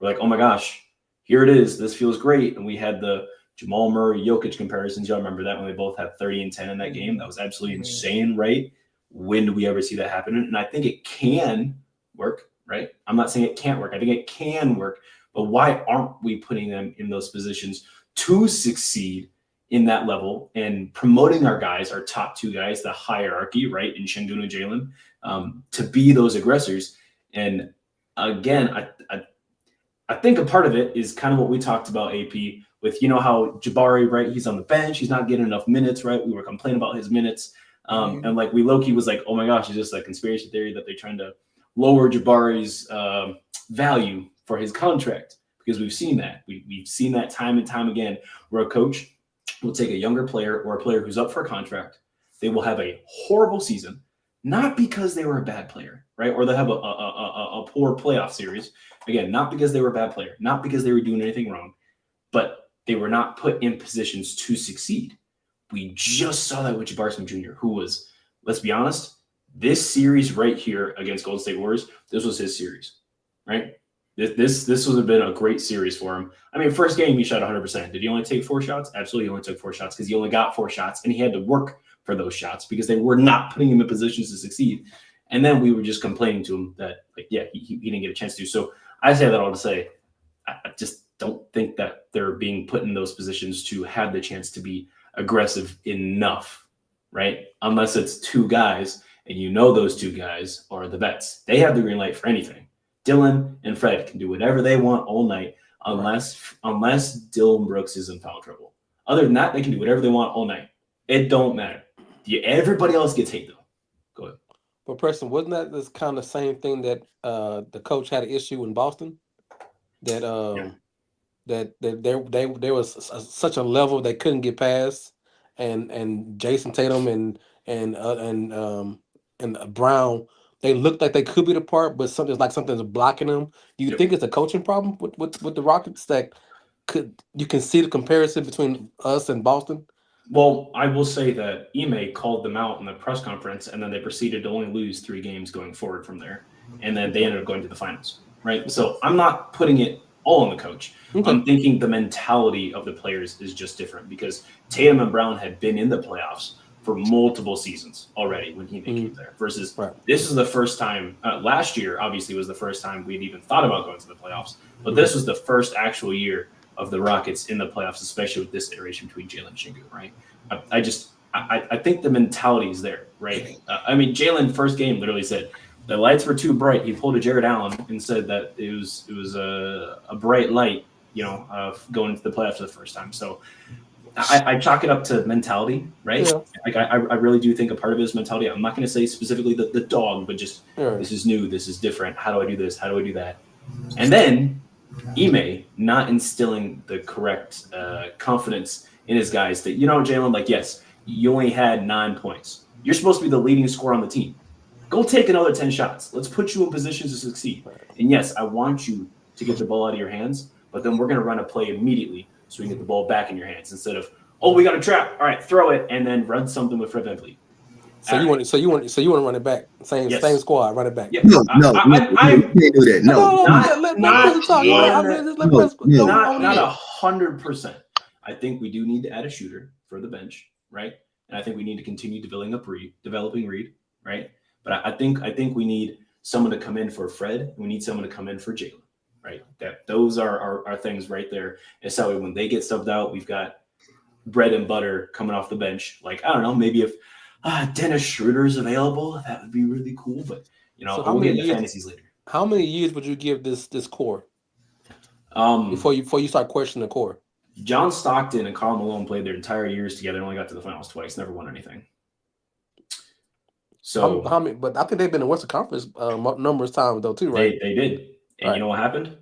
like, oh my gosh, here it is. This feels great. And we had the Jamal Murray Jokic comparisons. Y'all remember that when they both had 30 and 10 in that game? That was absolutely insane, right? When do we ever see that happen? And I think it can work, right? I'm not saying it can't work. I think it can work. But why aren't we putting them in those positions to succeed in that level and promoting our guys, our top 2 guys, the hierarchy, right, in Şengün and Jalen, to be those aggressors? And again, I think a part of it is kind of what we talked about, AP, with how Jabari, right, he's on the bench, he's not getting enough minutes, right? We were complaining about his minutes. And like we low-key was like, oh my gosh, it's just a conspiracy theory that they're trying to lower Jabari's value for his contract, because we've seen that. We've seen that time and time again where a coach will take a younger player or a player who's up for a contract. They will have a horrible season. not because they were a bad player, right? Or they have a poor playoff series. Again, not because they were a bad player, not because they were doing anything wrong, but they were not put in positions to succeed. We just saw that with Jabari Smith Jr., who was, let's be honest, this series right here against Golden State Warriors, this was his series, right? This would have been a great series for him. I mean, first game, he shot 100%. Did he only take 4 shots? Absolutely, he only took 4 shots because he only got 4 shots, and he had to work for those shots because they were not putting him in positions to succeed. And then we were just complaining to him that, like, yeah, he didn't get a chance to. So I say that all to say, I just don't think that they're being put in those positions to have the chance to be aggressive enough, right? Unless it's 2 guys, and you know those 2 guys are the vets. They have the green light for anything. Dylan and Fred can do whatever they want all night, unless Dylan Brooks is in foul trouble. Other than that, they can do whatever they want all night. It don't matter. Everybody else gets hate though. Go ahead. But Preston, wasn't that this kind of same thing that the coach had an issue in Boston? That that there was such a level they couldn't get past, and Jason Tatum and Brown, they looked like they could be the part, but something's blocking them. Do you think it's a coaching problem with the Rockets that you can see the comparison between us and Boston? Well, I will say that Ime called them out in the press conference, and then they proceeded to only lose 3 games going forward from there, and then they ended up going to the finals, right? So I'm not putting it all on the coach. Okay. I'm thinking the mentality of the players is just different because Tatum and Brown had been in the playoffs for multiple seasons already when he came there versus this is the first time last year obviously was the first time we'd even thought about going to the playoffs, but this was the first actual year of the Rockets in the playoffs, especially with this iteration between Jalen and Shingu, right? I think the mentality is there, right? I mean, Jalen first game literally said the lights were too bright. He pulled a Jared Allen and said that it was a bright light, going into the playoffs for the first time. So I chalk it up to mentality, right? Yeah. Like I really do think a part of it is mentality. I'm not going to say specifically the dog, but just this is new, this is different. How do I do this? How do I do that? And then Ime not instilling the correct confidence in his guys that, Jalen, like, yes, you only had 9 points. You're supposed to be the leading scorer on the team. Go take another 10 shots. Let's put you in positions to succeed. And yes, I want you to get the ball out of your hands, but then we're going to run a play immediately so we can get the ball back in your hands instead of, we got a trap. All right, throw it and then run something with Fred VanVleet. So you want to run it back? Same squad, run it back. Yeah. No, I can't do that. No, not 100%. I think we do need to add a shooter for the bench, right? And I think we need to continue developing Reed, right? But I think we need someone to come in for Fred. And we need someone to come in for Jalen, right? Those are our things right there. And so when they get subbed out, we've got bread and butter coming off the bench. Like, I don't know, maybe if Dennis Schroeder's available, that would be really cool. But so we'll get into fantasies later. How many years would you give this core? Before you start questioning the core. John Stockton and Karl Malone played their entire years together and only got to the finals twice, never won anything. So how many? But I think they've been in Western Conference numerous times though too, right? They did, and you know what happened?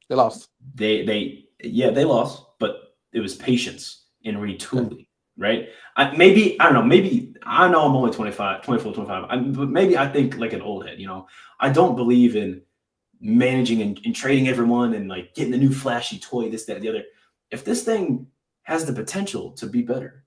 They lost. They lost, but it was patience and retooling, right? I know I'm only 24, 25, but maybe I think like an old head. I don't believe in managing and trading everyone and like getting a new flashy toy, this, that, the other. If this thing has the potential to be better,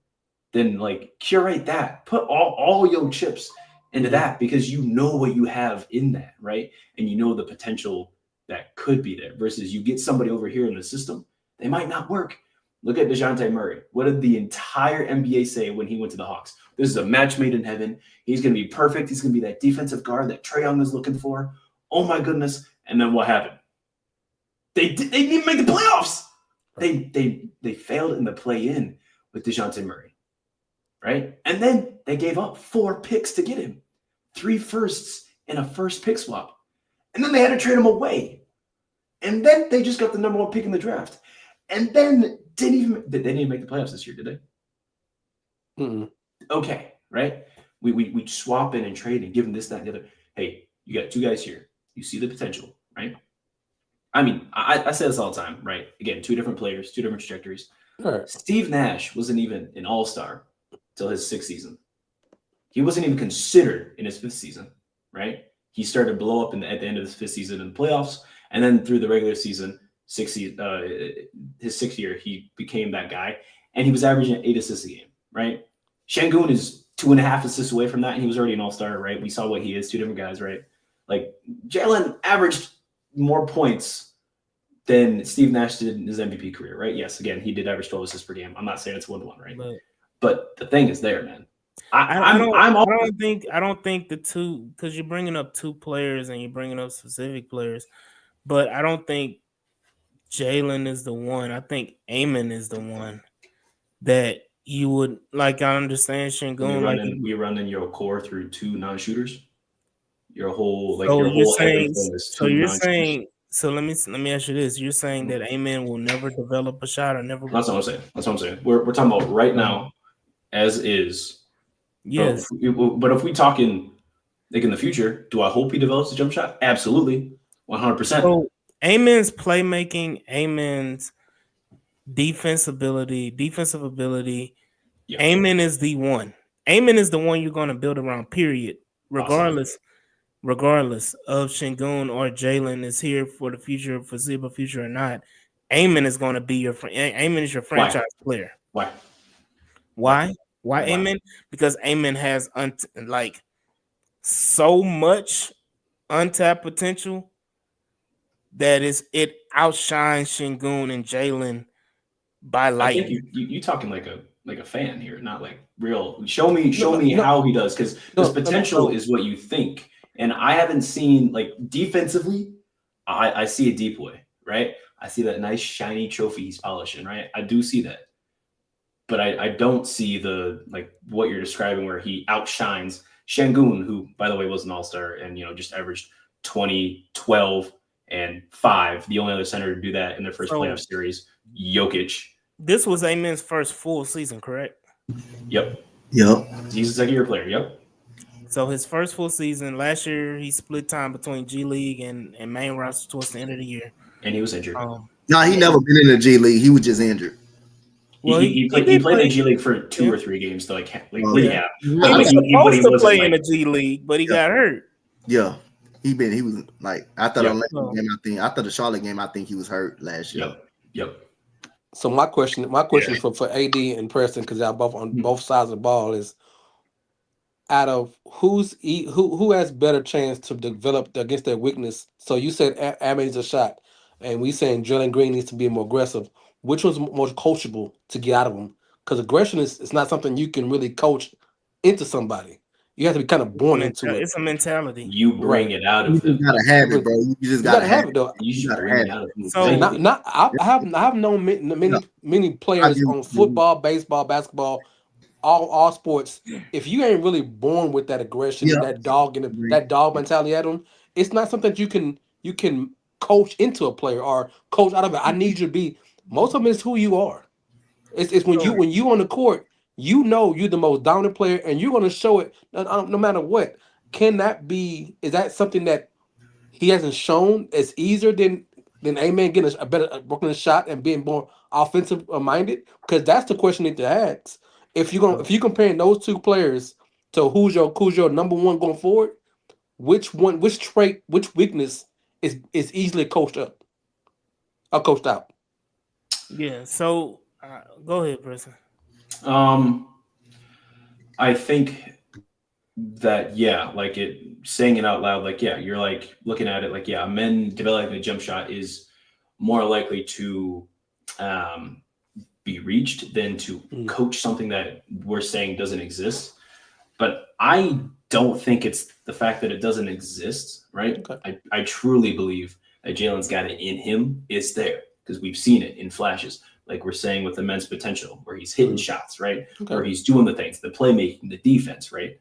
then like curate that, put all your chips into that because you know what you have in that, right? And you know the potential that could be there versus you get somebody over here in the system, they might not work. Look at DeJounte Murray. What did the entire NBA say when he went to the Hawks? This is a match made in heaven. He's going to be perfect. He's going to be that defensive guard that Trae Young is looking for. Oh my goodness. And then what happened? They didn't even make the playoffs. They failed in the play-in with DeJounte Murray, right? And then they gave up 4 picks to get him, 3 firsts and a first pick swap. And then they had to trade him away. And then they just got the number 1 pick in the draft. And then they didn't even make the playoffs this year, did they? Mm-mm. Okay, right? We swap in and trade and give them this, that, and the other. Hey, you got 2 guys here. You see the potential, right? I mean, I say this all the time, right? Again, 2 different players, 2 different trajectories. Right. Steve Nash wasn't even an all-star till his 6th season. He wasn't even considered in his 5th season, right? He started to blow up at the end of his 5th season in the playoffs, and then through the regular season, his 6th year, he became that guy, and he was averaging 8 assists a game, right? Şengün is 2.5 assists away from that, and he was already an all-star, right? We saw what he is, 2 different guys, right? Like, Jalen averaged more points than Steve Nash did in his MVP career, right? Yes, again, he did average 12 assists per game. I'm not saying it's 1-to-1, right? But the thing is there, man. I don't think the two, because you're bringing up 2 players and you're bringing up specific players, but I don't think Jalen is the one. I think Amen is the one that you would like. I understand Şengün. We running your core through 2 non-shooters. Your whole So let me ask you this: you're saying that Amen will never develop a shot or never? That's what I'm saying. We're talking about right now, as is. Yes. But if we talking like in the future, do I hope he develops a jump shot? Absolutely, 100%. So Amen's playmaking, Amen's defensive ability. Yeah. Amen is the one. Amen is the one you're going to build around. Period. Regardless of Şengün or Jalen is here for the future, foreseeable future or not. Amen is going to be your Amen is your franchise player. Why? Amen? Because Amen has so much untapped potential that it outshines Şengün and Jalen by light. I think you talking like a fan here, not like real. Show me how he does, because his potential is what you think, and I haven't seen like defensively. I see a deep way, right? I see that nice shiny trophy he's polishing, right? I do see that. But I don't see the like what you're describing where he outshines Şengün, who, by the way, was an all-star and just averaged 20, 12, and 5. The only other center to do that in their first playoff series, Jokic. This was Amen's first full season, correct? Yep. He's a second-year player. Yep. So his first full season last year, he split time between G League and main roster towards the end of the year, and he was injured. No, he never been in the G League. He was just injured. Well, he played in the G League for 2 or 3 games to rehab. He was supposed to play in the G League, but he got hurt. Yeah, he was like after the Charlotte game, I think he was hurt last year. Yep. So my question for AD and Preston, because y'all both on both sides of the ball, is out of who has better chance to develop against their weakness. So you said Amen's a shot, and we saying Jalen Green needs to be more aggressive. Which one's more coachable to get out of them? Because aggression is not something you can really coach into somebody. You have to be kind of born into it. It's a mentality. You bring it out of them. You gotta have it, bro. You just gotta have it, though. You gotta bring it out of them. So I have known many players on football, baseball, basketball, all sports. If you ain't really born with that aggression, that dog and that dog mentality at them, it's not something you can coach into a player or coach out of it. I need you to be. Most of them is who you are. It's when you on the court, you're the most dominant player, and you're going to show it no matter what. Is that something that he hasn't shown? It's easier than Amen getting a better working a shot and being more offensive minded? Because that's the question you need to ask. If you're comparing those 2 players to who's your number one going forward, which trait, which weakness is easily coached up or coached out? Yeah, so go ahead, Preston. I think that saying it out loud, you're like looking at it men developing a jump shot is more likely to be reached than to coach something that we're saying doesn't exist. But I don't think it's the fact that it doesn't exist, right? Okay. I truly believe that Jalen's got it in him. It's there. Because we've seen it in flashes, like we're saying with immense potential, where he's hitting shots, right? Okay. Where he's doing the things, the playmaking, the defense, right?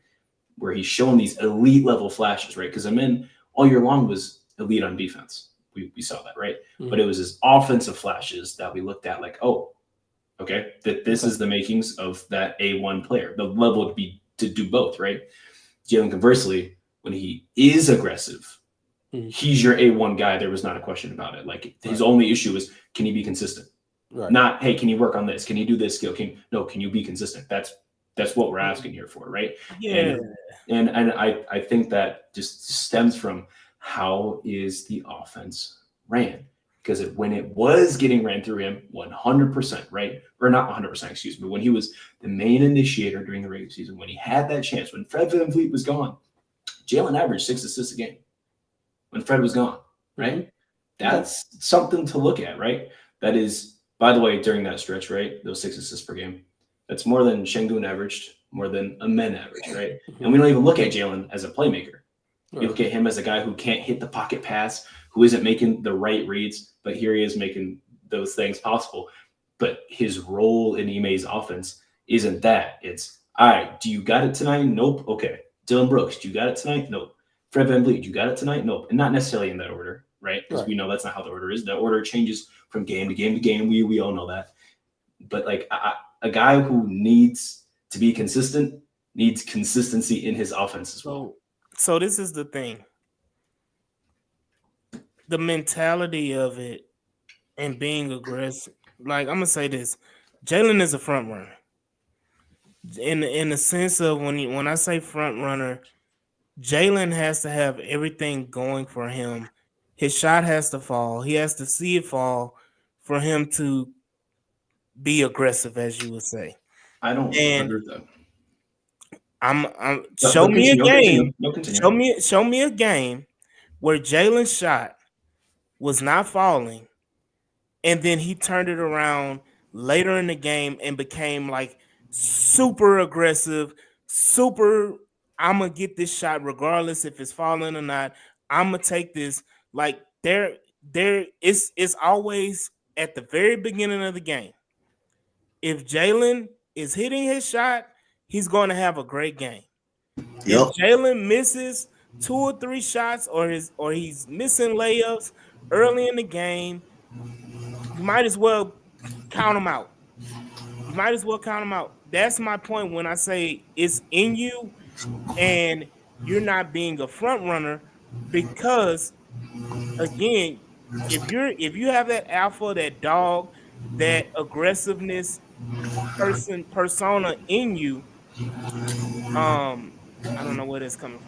Where he's showing these elite level flashes, right? Because all year long was elite on defense. We saw that, right? But it was his offensive flashes that we looked at like, oh, okay, that this is the makings of that A1 player. The level would be to do both, right? Jalen, conversely, when he is aggressive, he's your A1 guy. There was not a question about it. Like his only issue is, can he be consistent? Right. Not, hey, can you work on this? Can you do this skill? Can you be consistent? That's That's what we're asking here for, right? Yeah. And I think that just stems from how is the offense ran. Because when it was getting ran through him 100%, right? Or not 100%, excuse me, when he was the main initiator during the regular season, when he had that chance, when Fred VanVleet was gone, Jalen averaged 6 assists a game when Fred was gone, right? Mhm. That's something to look at, right? That is, by the way, during that stretch, right? Those 6 assists per game. That's more than Şengün averaged, more than Amen averaged, right? And we don't even look at Jalen as a playmaker. You look at him as a guy who can't hit the pocket pass, who isn't making the right reads, but here he is making those things possible. But his role in Ime's offense isn't that. It's, all right, do you got it tonight? Nope. Okay. Dylan Brooks, do you got it tonight? Nope. Fred VanVleet, you got it tonight? Nope. And not necessarily in that order, right? Because we know that's not how the order is. The order changes from game to game to game. We all know that. But like a guy who needs to be consistent needs consistency in his offense as well. So this is the thing. The mentality of it and being aggressive. Like, I'm gonna say this. Jalen is a front runner. In the sense of when I say front runner, Jalen has to have everything going for him. His shot has to fall. He has to see it fall for him to be aggressive, as you would say. I don't agree with that. Show me a game. Show me a game where Jalen's shot was not falling, and then he turned it around later in the game and became like super aggressive, super. I'm gonna get this shot regardless if it's falling or not. I'm gonna take this. Like it's always at the very beginning of the game. If Jalen is hitting his shot, he's going to have a great game. If Jalen misses 2 or 3 shots or he's missing layups early in the game, you might as well count him out. That's my point when I say it's in you and you're not being a front runner, because again, if you have that alpha, that dog, that aggressiveness persona in you, I don't know where that's coming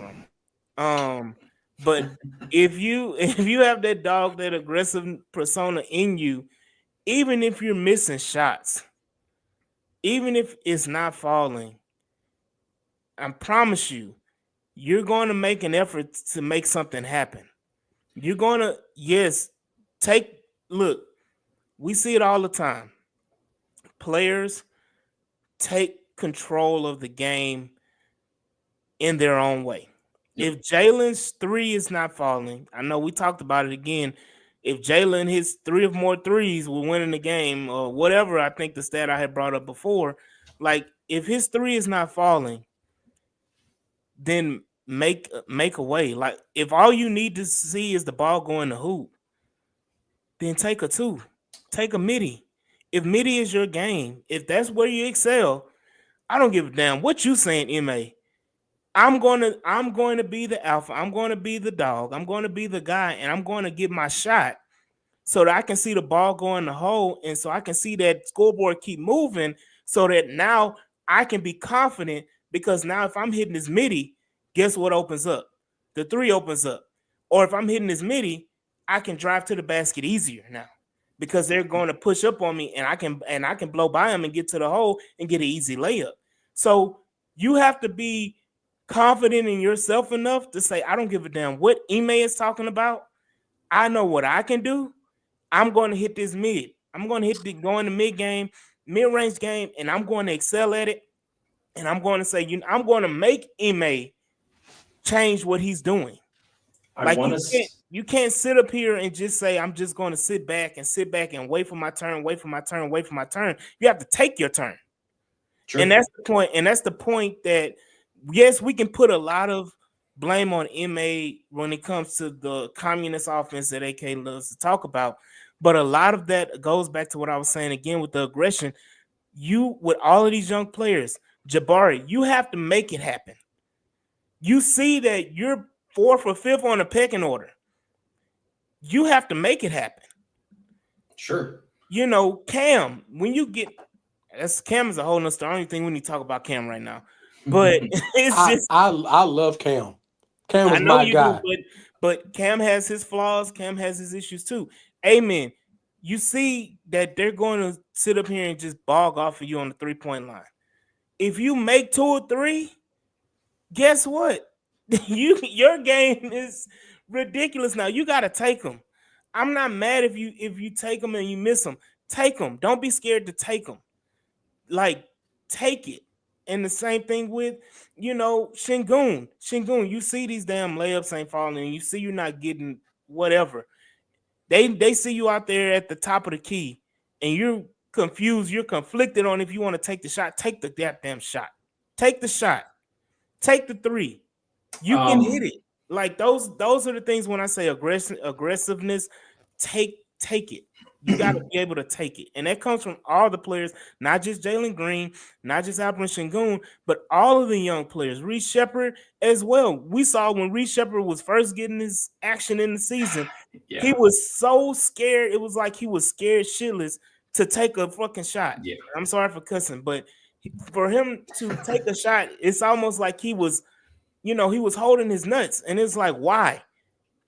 from. But if you have that dog, that aggressive persona in you, even if you're missing shots, even if it's not falling, I promise you, you're going to make an effort to make something happen. You're going to, look, we see it all the time. Players take control of the game in their own way. If Jalen's 3 is not falling, I know we talked about it again. If Jalen hits 3 or more threes, we're winning the game or whatever. I think the stat I had brought up before, like if his 3 is not falling, then make a way. Like if all you need to see is the ball going to hoop, then take a 2, take a midi. If midi is your game, if that's where you excel, I don't give a damn what you saying, MA. I'm going to be the alpha. I'm going to be the dog. I'm going to be the guy, and I'm going to get my shot so that I can see the ball go in the hole, and so I can see that scoreboard keep moving, so that now I can be confident, because now if I'm hitting this midi, guess what opens up? The 3 opens up. Or if I'm hitting this midi, I can drive to the basket easier now, because they're going to push up on me, and I can blow by them and get to the hole and get an easy layup. So you have to be confident in yourself enough to say, I don't give a damn what Ime is talking about. I know what I can do. I'm going to hit this mid. I'm going to go in the mid-range game, and I'm going to excel at it. And I'm going to say, I'm going to make Ime change what he's doing. You can't sit up here and just say, I'm just going to sit back and wait for my turn. You have to take your turn. True. And that's the point. And that's the point that, yes, we can put a lot of blame on MA when it comes to the communist offense that AK loves to talk about. But a lot of that goes back to what I was saying again with the aggression. You, with all of these young players, Jabari, you have to make it happen. You see that you're 4th or 5th on the pecking order. You have to make it happen. Sure. Cam, when you get, that's Cam is a whole nother story. I don't even think we need to talk about Cam right now. But it's just I love Cam. Cam I was know my you guy. do, but Cam has his flaws. Cam has his issues too. Amen. You see that they're going to sit up here and just bog off of you on the 3-point line. If you make 2 or 3, guess what? Your game is ridiculous now. You got to take them. I'm not mad if you take them and you miss them. Take them. Don't be scared to take them. Like, take it. And the same thing with, Shingun. Shingun, you see these damn layups ain't falling, and you see you're not getting whatever. They see you out there at the top of the key, and you're confused, you're conflicted on if you want to take the shot. Take the goddamn shot. Take the shot. Take the 3. You can hit it. Like those are the things when I say aggressiveness, take it. You got to be able to take it. And that comes from all the players, not just Jalen Green, not just Alperen Sengun, but all of the young players. Reece Shepard as well. We saw when Reece Shepard was first getting his action in the season, he was so scared. It was like he was scared shitless to take a fucking shot. Yeah. I'm sorry for cussing, but for him to take a shot, it's almost like he was, he was holding his nuts. And it's like, why?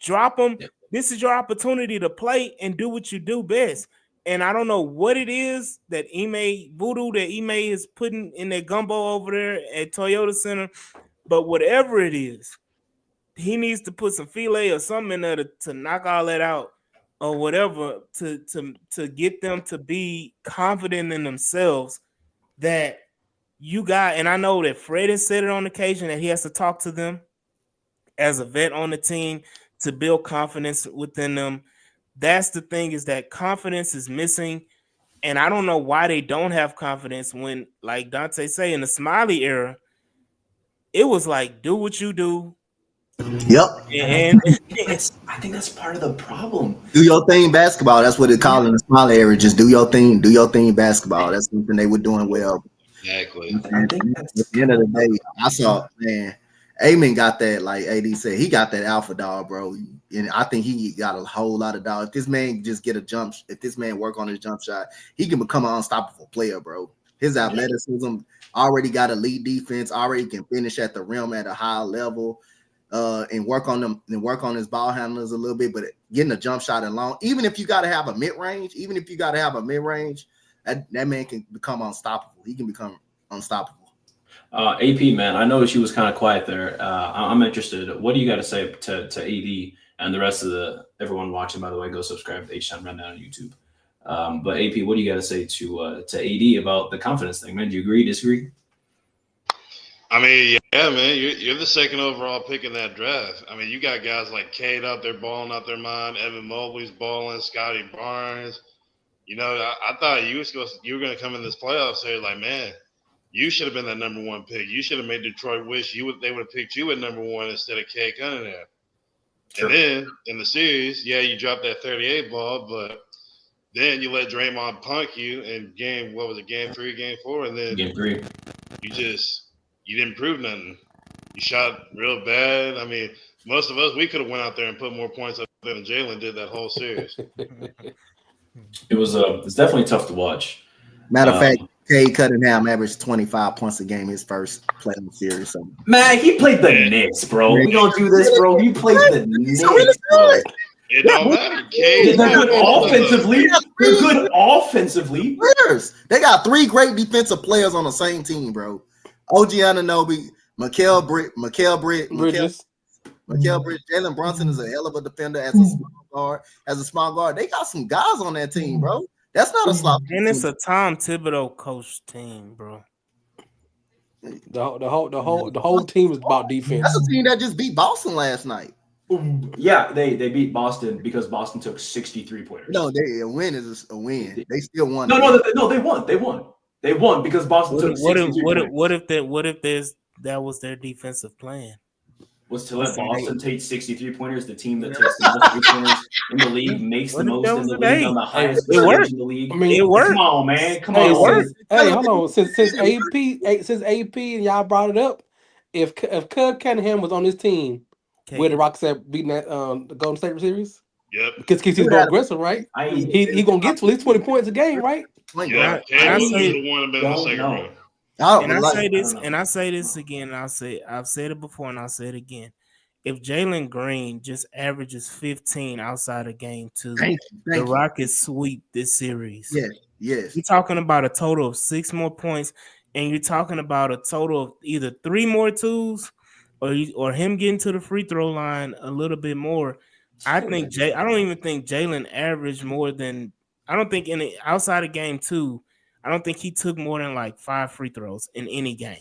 Drop him. Yeah. This is your opportunity to play and do what you do best. And I don't know what it is that Ime is putting in that gumbo over there at Toyota Center, but whatever it is, he needs to put some filet or something in there to knock all that out or whatever to get them to be confident in themselves that you got. And I know that Fred has said it on occasion that he has to talk to them as a vet on the team to build confidence within them. That's the thing, is that confidence is missing. And I don't know why they don't have confidence when, like Donte say, in the Smiley era, it was like, do what you do. Yep. And I think that's part of the problem. Do your thing basketball. That's what they call in the Smiley area. Just do your thing basketball. That's something they were doing well. Exactly. And at the end of the day, I saw, man, Amen got that, like AD said, he got that alpha dog, bro. And I think he got a whole lot of dog. If this man just if this man work on his jump shot, he can become an unstoppable player, bro. His athleticism already got elite defense, already can finish at the rim at a high level, and work on his ball handlers a little bit, but getting a jump shot and long, even if you got to have a mid-range, that man can become unstoppable. He can become unstoppable. AP, man, I noticed you was kind of quiet there. I'm interested. What do you got to say to AD and the rest of everyone watching? By the way, go subscribe to H-Town Rundown on YouTube. But AP, what do you got to say to AD about the confidence thing, man? Do you agree, disagree? I mean, yeah, man, you're the second overall pick in that draft. I mean, you got guys like Cade out there balling out their mind, Evan Mobley's balling, Scotty Barnes. I thought you were going to come in this playoffs here like, man, you should have been that number 1 pick. You should have made Detroit wish they would have picked you at number 1 instead of Cade Cunningham. Sure. And then in the series, you dropped that 38 ball, but then you let Draymond punk you in game 3, game 4, and then game 3. You didn't prove nothing. You shot real bad. I mean, most of us, we could have went out there and put more points up than Jalen did that whole series. It's definitely tough to watch. Matter of fact, Cade Cunningham averaged 25 points a game his first playoff series. So. Man, he played the Knicks, bro. We don't do this, bro. He played the Knicks, bro. It don't matter. Cade, they're good offensively. They're good offensively. Players. They got 3 great defensive players on the same team, bro. OG Anunoby, Mikal Bridges, Jalen Brunson is a hell of a defender as a small guard. They got some guys on that team, bro. That's not a sloppy team. And it's a Tom Thibodeau coach team, bro. The whole team is about defense. That's a team that just beat Boston last night. Yeah, they beat Boston because Boston took 63 pointers. No, a win is a win. They still won. No, they won. They won because Boston took 63 pointers. What if that was their defensive plan? Was to let Boston take 63 pointers, the team that takes the most 3 pointers in the league, makes the most in the league, on the highest percentage in the league. I mean, it worked. Come on, man. Come on. It worked. Hey, hold on. Since AP and y'all brought it up, if Cud Cunningham was on this team, where the Rockets have beaten that the Golden State series? Yep. Because he's going aggressive, right? I He gonna get to at least 20 points a game, right? Yeah. And I Cam say- should have won and been in the second know. round. And I say I this, don't know. and I say this again. I've said it before, and I'll say it again. If Jalen Green just averages 15 outside of game 2, Thank the you. Rockets sweep this series. Yes. You're talking about a total of 6 more points, and you're talking about a total of either 3 more twos, or him getting to the free throw line a little bit more. I don't even think Jalen averaged more than. I don't think outside of game 2. I don't think he took more than like 5 free throws in any game.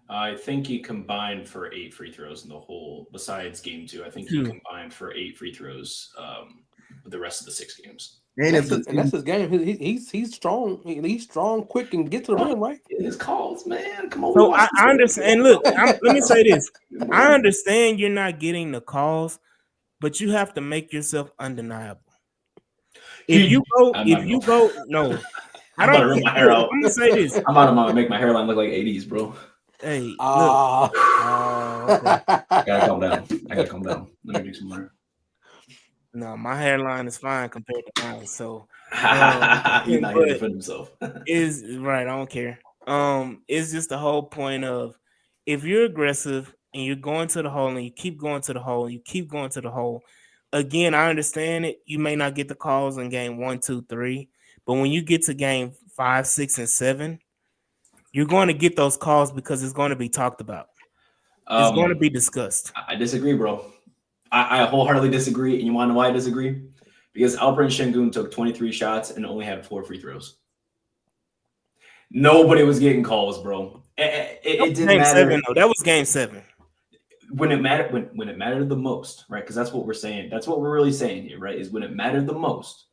I think he combined for 8 free throws in the whole, besides game 2. I think he combined for 8 free throws the rest of the 6 games. And that's his game. He's strong. He's strong, quick, and get to the rim, right? Getting his calls, man. Come on. So I understand. And look, let me say this. I understand you're not getting the calls, but you have to make yourself undeniable. If you go, no. I I'm don't. about to rip my hair out. I'm gonna say this. I'm about to make my hairline look like 80s, bro. Hey, look. I gotta calm down. Let me drink some water. No, my hairline is fine compared to mine. So he's not here to defend himself. Is right. I don't care. It's just the whole point of if you're aggressive and you're going to the hole and you keep going to the hole, you keep going to the hole. Again, I understand it. You may not get the calls in game 1, 2, 3, but when you get to game 5, 6, and 7, you're going to get those calls because it's going to be talked about. It's going to be discussed. I disagree, bro. I wholeheartedly disagree. And you want to know why I disagree? Because Alperen Şengün took 23 shots and only had 4 free throws. Nobody was getting calls, bro. It didn't game matter. 7, though. That was game 7. When it mattered, when it mattered the most, right? Because that's what we're saying. That's what we're really saying here, right? Is when it mattered the most.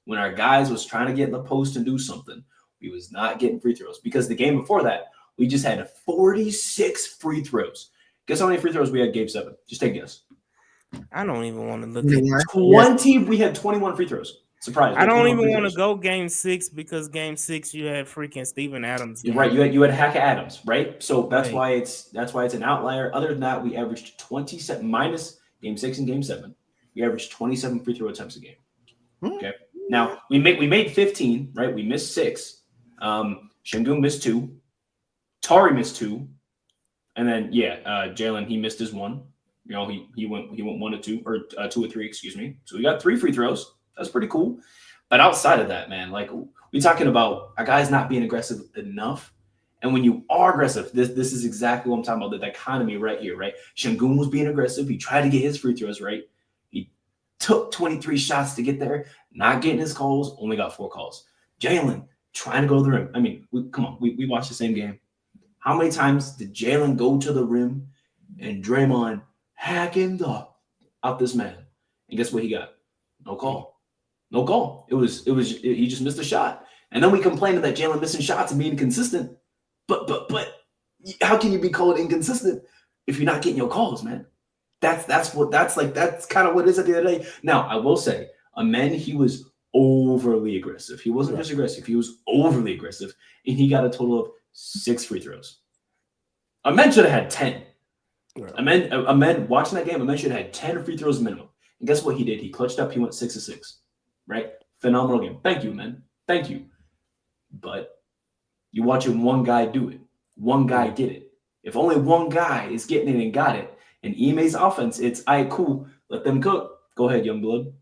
When our guys was trying to get in the post and do something, we was not getting free throws. Because the game before that, we just had 46 free throws. Guess how many free throws we had game 7? Just take a guess. I don't even want to look at 20. We had 21 free throws. Surprise! I don't even want to go game 6 because game 6 you had freaking Steven Adams. You're right. You had Hack Adams, right? So that's why it's an outlier. Other than that, we averaged 27 minus game 6 and game 7. We averaged 27 free throw attempts a game. Okay. Now we made 15, right? We missed 6. Şengün missed 2. Tari missed 2, and then Jalen, he missed his 1. You know, he went 1 or 2 or 2 or 3, excuse me. So we got 3 free throws. That's pretty cool. But outside of that, man, like we're talking about our guys not being aggressive enough. And when you are aggressive, this is exactly what I'm talking about, the dichotomy right here, right? Şengün was being aggressive. He tried to get his free throws right. He took 23 shots to get there, not getting his calls, only got 4 calls. Jalen trying to go to the rim. I mean, we watched the same game. How many times did Jalen go to the rim and Draymond hacking out this man? And guess what he got? No call. No call. He just missed a shot. And then we complained that Jalen missing shots and being inconsistent. But how can you be called inconsistent if you're not getting your calls, man? That's kind of what it is at the end of the day. Now, I will say, Amen, he was overly aggressive. He wasn't just aggressive, he was overly aggressive. And he got a total of 6 free throws. Amen should have had 10. Right. Amen, watching that game, Amen should have had 10 free throws minimum. And guess what he did? He clutched up. He went 6 of 6. Right? Phenomenal game. Thank you, man. Thank you. But you're watching one guy do it. One guy get it. If only one guy is getting it and got it, and Ime's offense, it's all right, cool. Let them cook. Go ahead, young blood.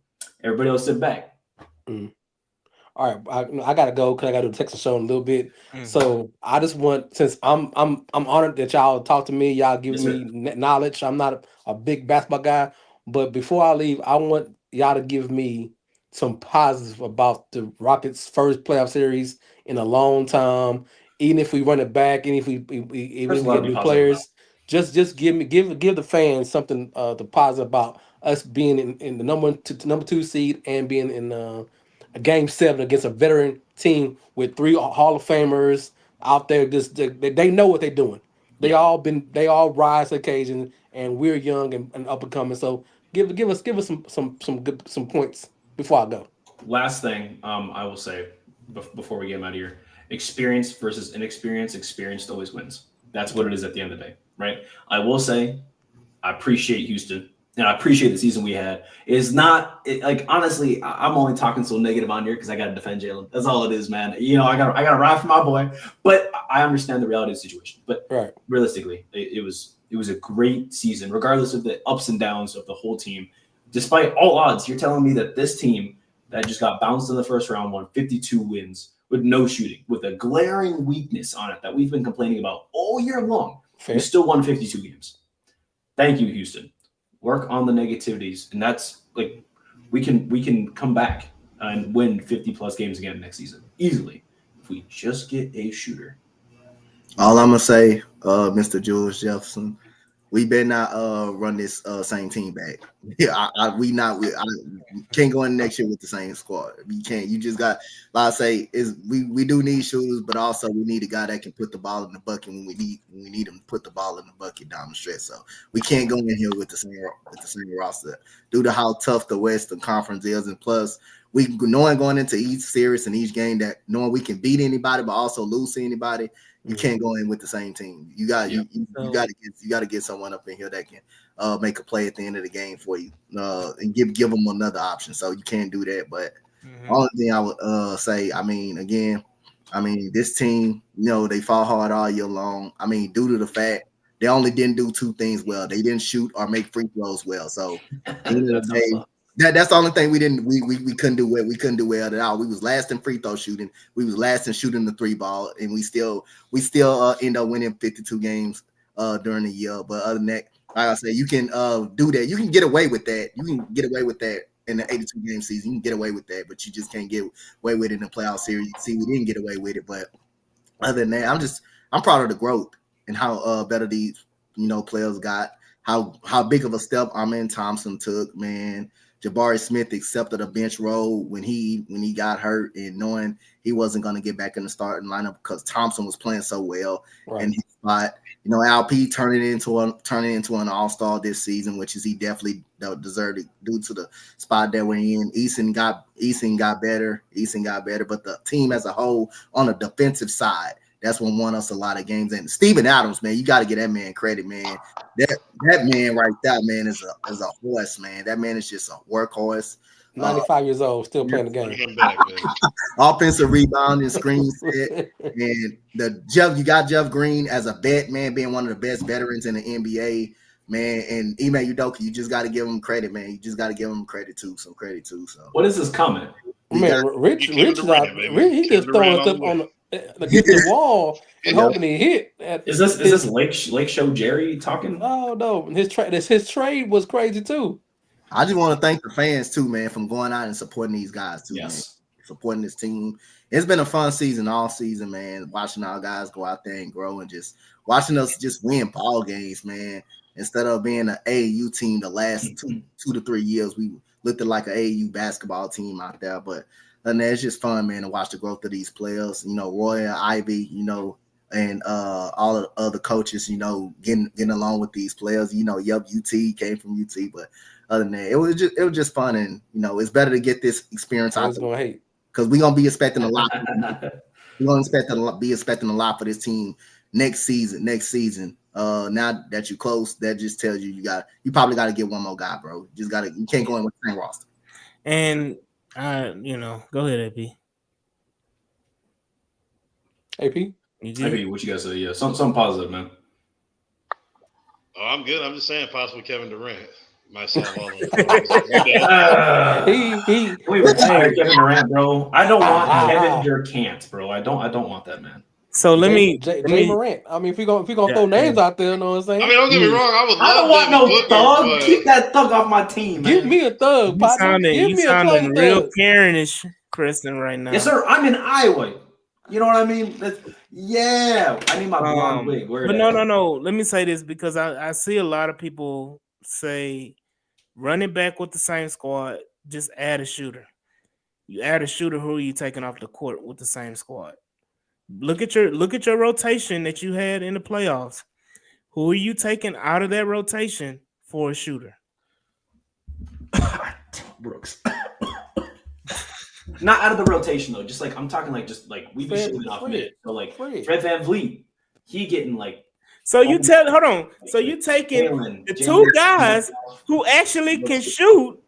Everybody else sit back. All right, I gotta go because I gotta do the Texas show in a little bit. So I just want, since I'm honored that y'all talk to me, y'all give me knowledge. I'm not a big basketball guy, but before I leave, I want y'all to give me some positive about the Rockets' first playoff series in a long time. Even if we run it back, and if we get new players, just give the fans something the positive about us being in the number 2 seed and being in a game 7 against a veteran team with 3 Hall of Famers out there. Just they know what they're doing. They all rise to the occasion, and we're young and up and coming. So give us some points before I go. Last thing I will say before we get out of here: experience versus inexperience. Experience always wins. That's what it is at the end of the day, right? I will say I appreciate Houston. and I appreciate the season we had, is not like honestly, I'm only talking so negative on here because I got to defend Jalen. That's all it is, man. I got to ride for my boy, but I understand the reality of the situation. But realistically, it was a great season, regardless of the ups and downs of the whole team. Despite all odds, you're telling me that this team that just got bounced in the first round won 52 wins with no shooting, with a glaring weakness on it that we've been complaining about all year long. You still won 52 games. Thank you, Houston. Work on the negativities, and that's like we can come back and win 50+ games again next season easily if we just get a shooter. All I'm gonna say, Mr. Julius Jefferson, we better not run this same team back. Yeah, we can't go in next year with the same squad. You can't. You just got. Like I say, we do need shooters, but also we need a guy that can put the ball in the bucket when we need him to put the ball in the bucket down the stretch. So we can't go in here with the same roster due to how tough the Western Conference is, and plus knowing going into each series and each game that knowing we can beat anybody but also lose to anybody. You can't go in with the same team. You got to get someone up in here that can make a play at the end of the game for you and give them another option. So you can't do that. But only thing I would say, this team, they fought hard all year long. Due to the fact they only didn't do two things well. They didn't shoot or make free throws well. So at the end of the day, that's the only thing we couldn't do well. We couldn't do well at all. We was last in free throw shooting. We was last in shooting the 3-ball, and we still end up winning 52 games during the year. But other than that, like I said, you can do that. You can get away with that. You can get away with that in the 82-game season. You can get away with that, but you just can't get away with it in the playoff series. See, we didn't get away with it, but other than that, I'm proud of the growth and how better these players got. How big of a step Amen Thompson took, man. Jabari Smith accepted a bench role when he got hurt, and knowing he wasn't going to get back in the starting lineup because Thompson was playing so well in his spot. LP turning into an all-star this season, which is he definitely deserved it due to the spot that we're in. Eason got better, but the team as a whole on the defensive side, that's what won us a lot of games. And Steven Adams, man, you got to give that man credit, man. That man right there, man, is a horse, man. That man is just a workhorse. 95 years old, still playing the game. Offensive rebounding, screen set, and you got Jeff Green as a vet, man, being one of the best veterans in the NBA, man. And Ime Udoka, you just got to give him credit, man. You just got to give him credit too. So what is this comment? Man, Rich, he just throwing stuff on against the wall and hoping he hit. Is this Lake Show Jerry talking? Oh no, his trade was crazy too. I just want to thank the fans too, man, from going out and supporting these guys too, man. Supporting this team. It's been a fun season all season, man. Watching our guys go out there and grow and just watching us just win ball games, man. Instead of being an AAU team the last 2 to 3 years, we looked like an AAU basketball team out there, but. And it's just fun, man, to watch the growth of these players. Roy and Ivy, and all of the other coaches, getting along with these players. UT came from UT, but other than that, it was just fun, and it's better to get this experience out. I was gonna hate because we're gonna be expecting a lot. We're gonna be expecting a lot for this team next season. Now that you're close, that just tells you you probably got to get one more guy, bro. You can't go in with the same roster. And go ahead, AP, what you guys say? Yeah, something positive, man. Oh, I'm good. I'm just saying, possibly Kevin Durant might solve all of We retired Kevin Durant, bro. I don't want Kevin Durant, bro. I don't want that man. So let me Morant. If we gonna throw names out there, you know what I'm saying? Don't get me wrong. I don't want no thug. Keep that thug off my team, man. Give me a thug. You sounding real Karenish, Preston, right now. Yes, sir. I'm in Iowa. You know what I mean? I need my blonde wig. But no. Let me say this because I see a lot of people say run it back with the same squad. Just add a shooter. You add a shooter. Who are you taking off the court with the same squad? Look at your rotation that you had in the playoffs. Who are you taking out of that rotation for a shooter? Brooks. Not out of the rotation though. I'm talking we be shooting off mid. So Fred VanVleet, he getting So you hold on. So you taking the two guys who actually can shoot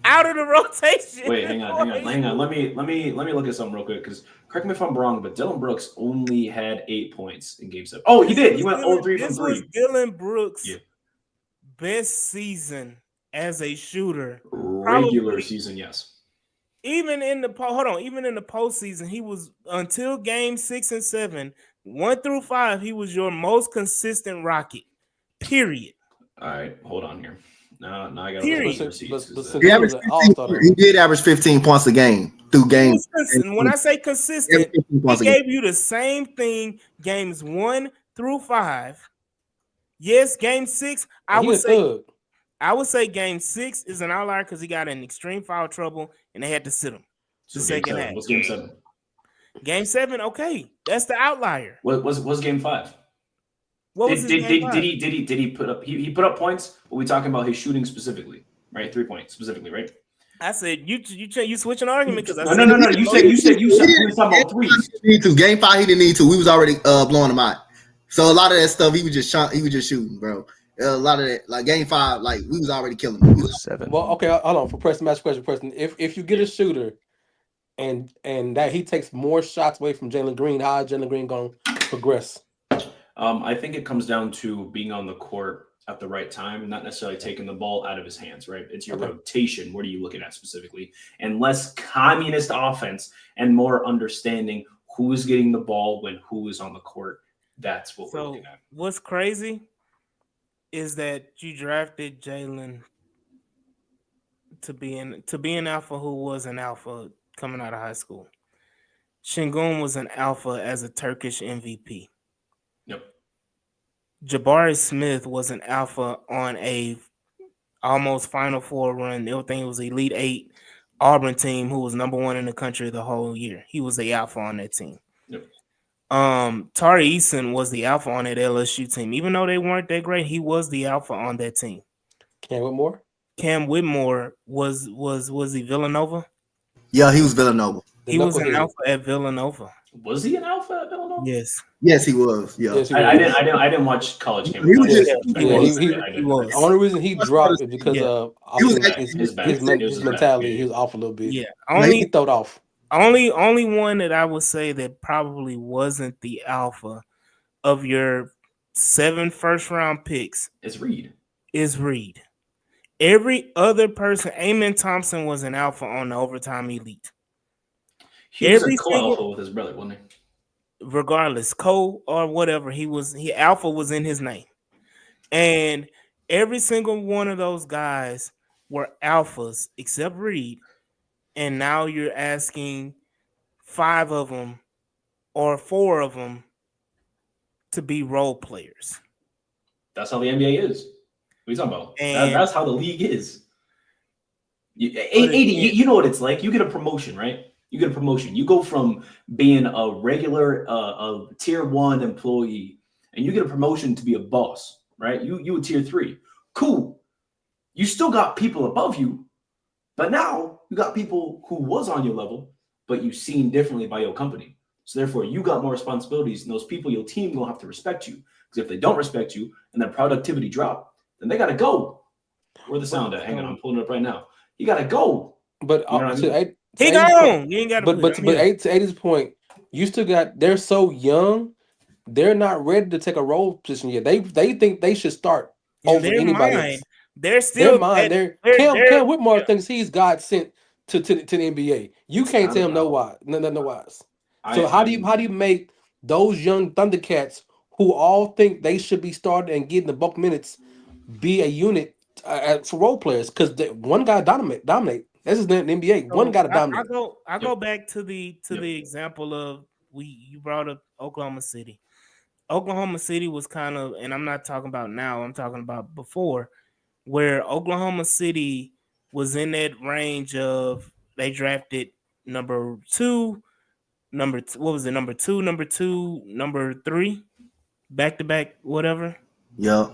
out of the rotation. Wait, hang on. Let me look at something real quick because correct me if I'm wrong, but Dylan Brooks only had 8 points in Game 7. Oh, he did. He went 0-3 from 3. This was Dylan Brooks' best season as a shooter. Regular season, yes. Even in the postseason, he was until Game 6 and 7, 1 through 5. He was your most consistent Rocket. Period. All right, hold on here. Now I got he did average 15 points a game through games. When I say consistent, he gave you the same thing games 1 through 5. Yes, Game 6. I would say Game 6 is an outlier because he got in extreme foul trouble and they had to sit him. The second half. What's Game 7? Game 7, okay, that's the outlier. What's Game 5? What was did he put up? He put up points. But we talking about his shooting specifically, right? 3 points specifically, right? I said you switch an argument because no. You said we were talking about threes. Game 5, he didn't need to. We was already blowing him out. So a lot of that stuff he was just shooting, bro. A lot of that, like Game 5, like we was already killing him. 7. Well, okay, hold on for Preston. Match question, Preston. If you get a shooter, and that he takes more shots away from Jalen Green, how is Jalen Green going to progress? I think it comes down to being on the court at the right time, not necessarily taking the ball out of his hands, right? It's your rotation. What are you looking at specifically? And less communist offense and more understanding who is getting the ball when who is on the court. That's what we're looking at. What's crazy is that you drafted Jalen to be an alpha who was an alpha coming out of high school. Şengün was an alpha as a Turkish MVP. Yep. Jabari Smith was an alpha on a almost Final Four run. Everything was Elite 8 Auburn team who was number 1 in the country the whole year. He was the alpha on that team. Yep. Tari Eason was the alpha on that LSU team. Even though they weren't that great, he was the alpha on that team. Cam Whitmore was he Villanova? Yeah, he was Villanova. He was an alpha at Villanova. Was he an alpha at Villanova? Yes, he was. Yeah, yes, I didn't watch college game. He was. The only reason he dropped is because of his mentality. He was off a little bit. Yeah, he throwed off. Only one that I would say that probably wasn't the alpha of your 7 first-round picks is Reed. Every other person, Amen Thompson was an alpha on the overtime elite. He was a co-alpha with his brother, wasn't he? Regardless, co or whatever, alpha was in his name. And every single one of those guys were alphas except Reed. And now you're asking 5 of them or 4 of them to be role players. That's how the NBA is. What are you talking about? That's how the league is. You know what it's like. You get a promotion, right? You get a promotion. You go from being a regular a tier 1 employee, and you get a promotion to be a boss, right? You a tier 3. Cool. You still got people above you, but now you got people who was on your level, but you seen differently by your company. So therefore, you got more responsibilities, and those people, your team, gonna have to respect you. Because if they don't respect you and their productivity drop, then they gotta go. Where the sound at? Hang on, I'm pulling it up right now. You gotta go. But you know he gone. You ain't got. But to 80's point, you still got. They're so young, they're not ready to take a role position yet. They think they should start over anybody else. They're still Cam Whitmore thinks he's God sent to the NBA. You can't tell him no wise. So how do you make those young Thundercats who all think they should be starting and getting the bulk minutes be a unit for role players? Because one guy dominate. This is the NBA. One got to dominate. I go back to the example of you brought up Oklahoma City. Oklahoma City was kind of, and I'm not talking about now, I'm talking about before, where Oklahoma City was in that range of they drafted number 2, number 3, back to back, whatever. Yeah.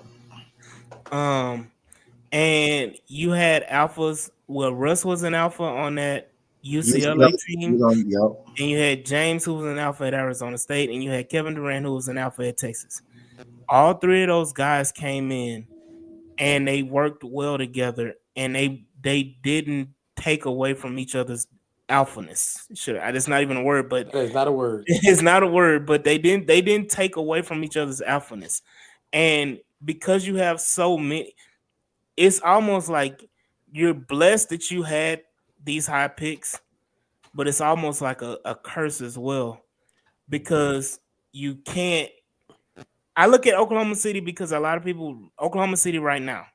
And you had alphas. Well, Russ was an alpha on that UCLA team. And you had James, who was an alpha at Arizona State, and you had Kevin Durant, who was an alpha at Texas. all three of those guys came in and they worked well together, and they didn't take away from each other's alphaness. Sure, it's not even a word, but That is not a word. it's not a word, but they didn't take away from each other's alphaness. And because you have so many, it's almost like you're blessed that you had these high picks, but it's almost like a curse as well, because you can't. I look at Oklahoma City because a lot of people, Oklahoma City right now,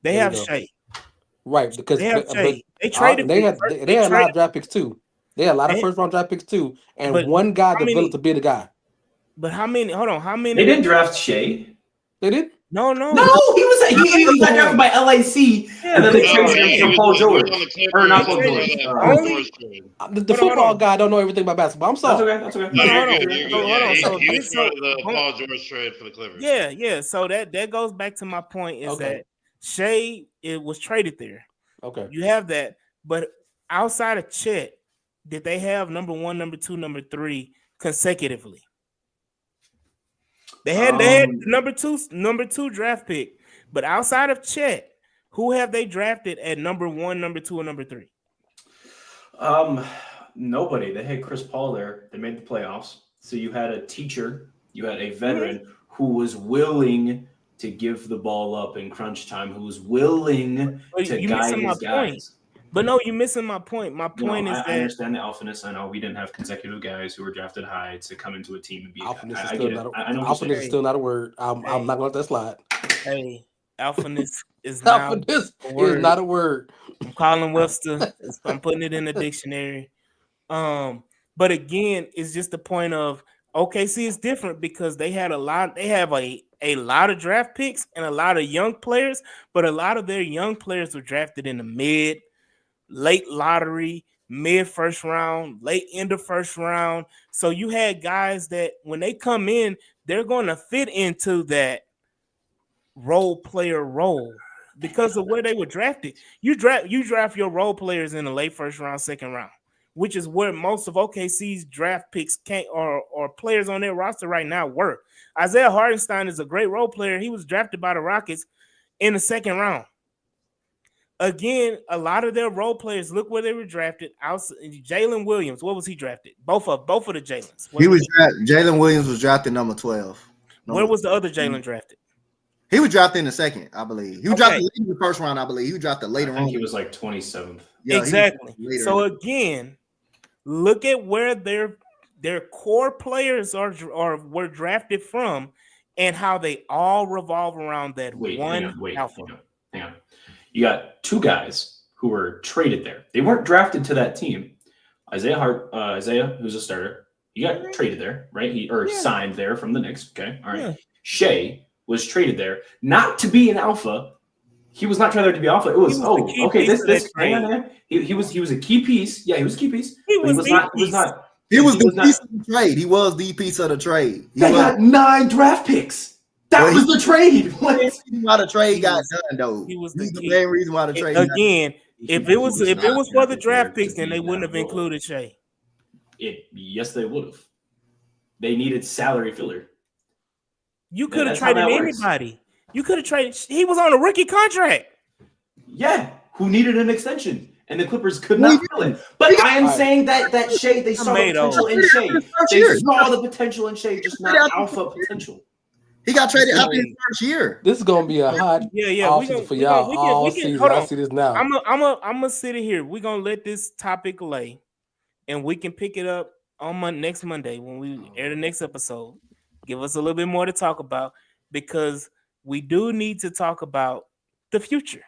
they There you have go. Shea. Right, because They have but Shea. They traded. they had a lot of draft picks too. They had a lot of They- first round draft picks too, and but one guy how many- developed to be the guy. But how many? Hold on. How many? They didn't draft Shea. They did. No. No, he got drafted by LAC, and then they Yeah, traded him for Paul George. Or not Paul They George. only- The Hold on. football guy don't know everything about basketball. I'm sorry. That's okay. No, Hold you're on. good. You're good. Hold on. Yeah, So he this- was part of the hold Paul George trade for the Clippers. Yeah. So that goes back to my point is Okay. that Shea was traded there. Okay. You have that, but outside of Chet, did they have number 1, number 2, number 3 consecutively? They had the number two draft pick, but outside of Chet, who have they drafted at number 1, number 2, and number 3? Nobody. They had Chris Paul there. They made the playoffs. So you had a teacher, you had a veteran who was willing to give the ball up in crunch time, who was willing to guide his guys. But no, you're missing my point. My point is I that understand the alphaness. I know we didn't have consecutive guys who were drafted high to come into a team and be. Alphaness is I still get it. not. I know. Alphaness is still not a word. I'm Hey. not going to let that slide. hey, alphaness is now Alphaness a is word. not a word. I'm calling Webster. I'm putting it in the dictionary. But again, it's just the point of OKC is different because they had a lot. They have a lot of draft picks and a lot of young players, but a lot of their young players were drafted in the late lottery, mid first round, late end of first round. So you had guys that when they come in, they're going to fit into that role player role because of where they were drafted. You draft your role players in the late first round, second round, which is where most of OKC's draft picks can't or players on their roster right now were. Isaiah Hartenstein is a great role player. He was drafted by the Rockets in the second round. Again, a lot of their role players, look where they were drafted. Jalen Williams, what was he drafted? Both of the Jalens. Jalen Williams was drafted number 12. Where was the other Jalen drafted? He was drafted in the second, I believe. He was drafted in the first round, I believe. He was drafted later I think on. he was like 27th. Yeah, exactly. So later. again, look at where their core players were drafted from, and how they all revolve around that alpha. Hang on. You got two guys who were traded there. They weren't drafted to that team. Isaiah, who's a starter, he got traded there, right? He signed there from the Knicks. Okay, all right. Yeah. Shea was traded there not to be an alpha. He was not traded there to be alpha. It was this. Hang on. He was a key piece. Yeah, he was a key piece. He was the piece of the trade. He was the piece of the trade. They got 9 draft picks. That was the trade. Why the trade got done, though? He was the main reason why the trade. Again, if it was for the draft picks, then they wouldn't have included Shea. Yes, they would have. They needed salary filler. You could have traded anybody. You could have traded. He was on a rookie contract. Yeah, who needed an extension, and the Clippers could not fill it. But I am saying that Shea, they saw the potential in Shea. They saw the potential in Shea, just not alpha potential. He got traded after his first year. This is gonna be a hot offseason for y'all all season. I see this now. I'm gonna sit here. We're gonna let this topic lay, and we can pick it up on next Monday when we air the next episode. Give us a little bit more to talk about because we do need to talk about the future.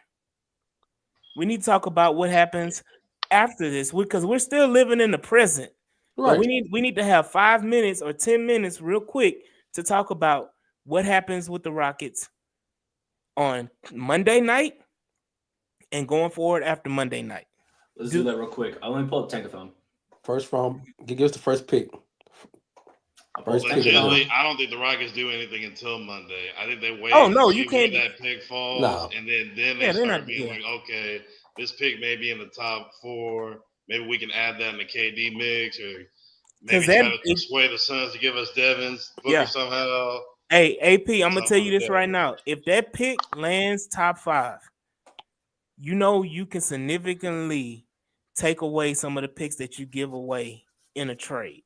We need to talk about what happens after this because we're still living in the present. Right. We need to have 5 minutes or 10 minutes real quick to talk about what happens with the Rockets on Monday night and going forward after Monday night. Let's do that real quick. Let me pull up Tankathon. First round, give us the first pick. I don't think the Rockets do anything until Monday. I think they wait. Oh no, you can't. That pick falls, and then they start being like, okay, this pick may be in the top 4. Maybe we can add that in the KD mix, or maybe try to sway the Suns to give us Devins Booker somehow. Hey, AP, I'm gonna tell you Something this like right that. now. If that pick lands top 5, you know you can significantly take away some of the picks that you give away in a trade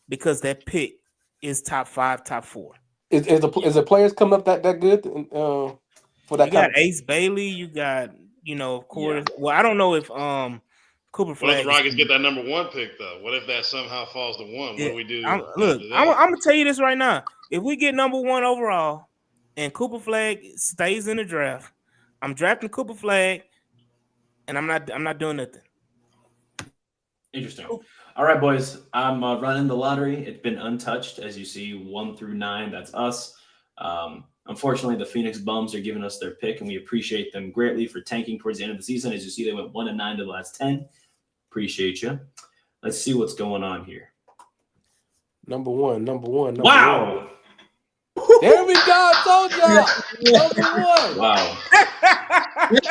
because that pick is top 5, top 4. Is the players coming up that good for that You got kind of? Ace Bailey, you got, of course. Well, I don't know if Cooper What if Flag the is Rockets get that number 1 pick though? What if that somehow falls to 1? What do we do after that? I'm gonna tell you this right now. If we get number 1 overall and Cooper Flag stays in the draft, I'm drafting Cooper Flag, and I'm not doing nothing. Interesting. All right, boys. I'm running the lottery. It's been untouched, as you see, 1 through 9. That's us. Unfortunately, the Phoenix Bums are giving us their pick, and we appreciate them greatly for tanking towards the end of the season. As you see, they went 1-9 to the last 10. Appreciate you. Let's see what's going on here. Number one. Wow. There we go. I told y'all. Number 1. Wow.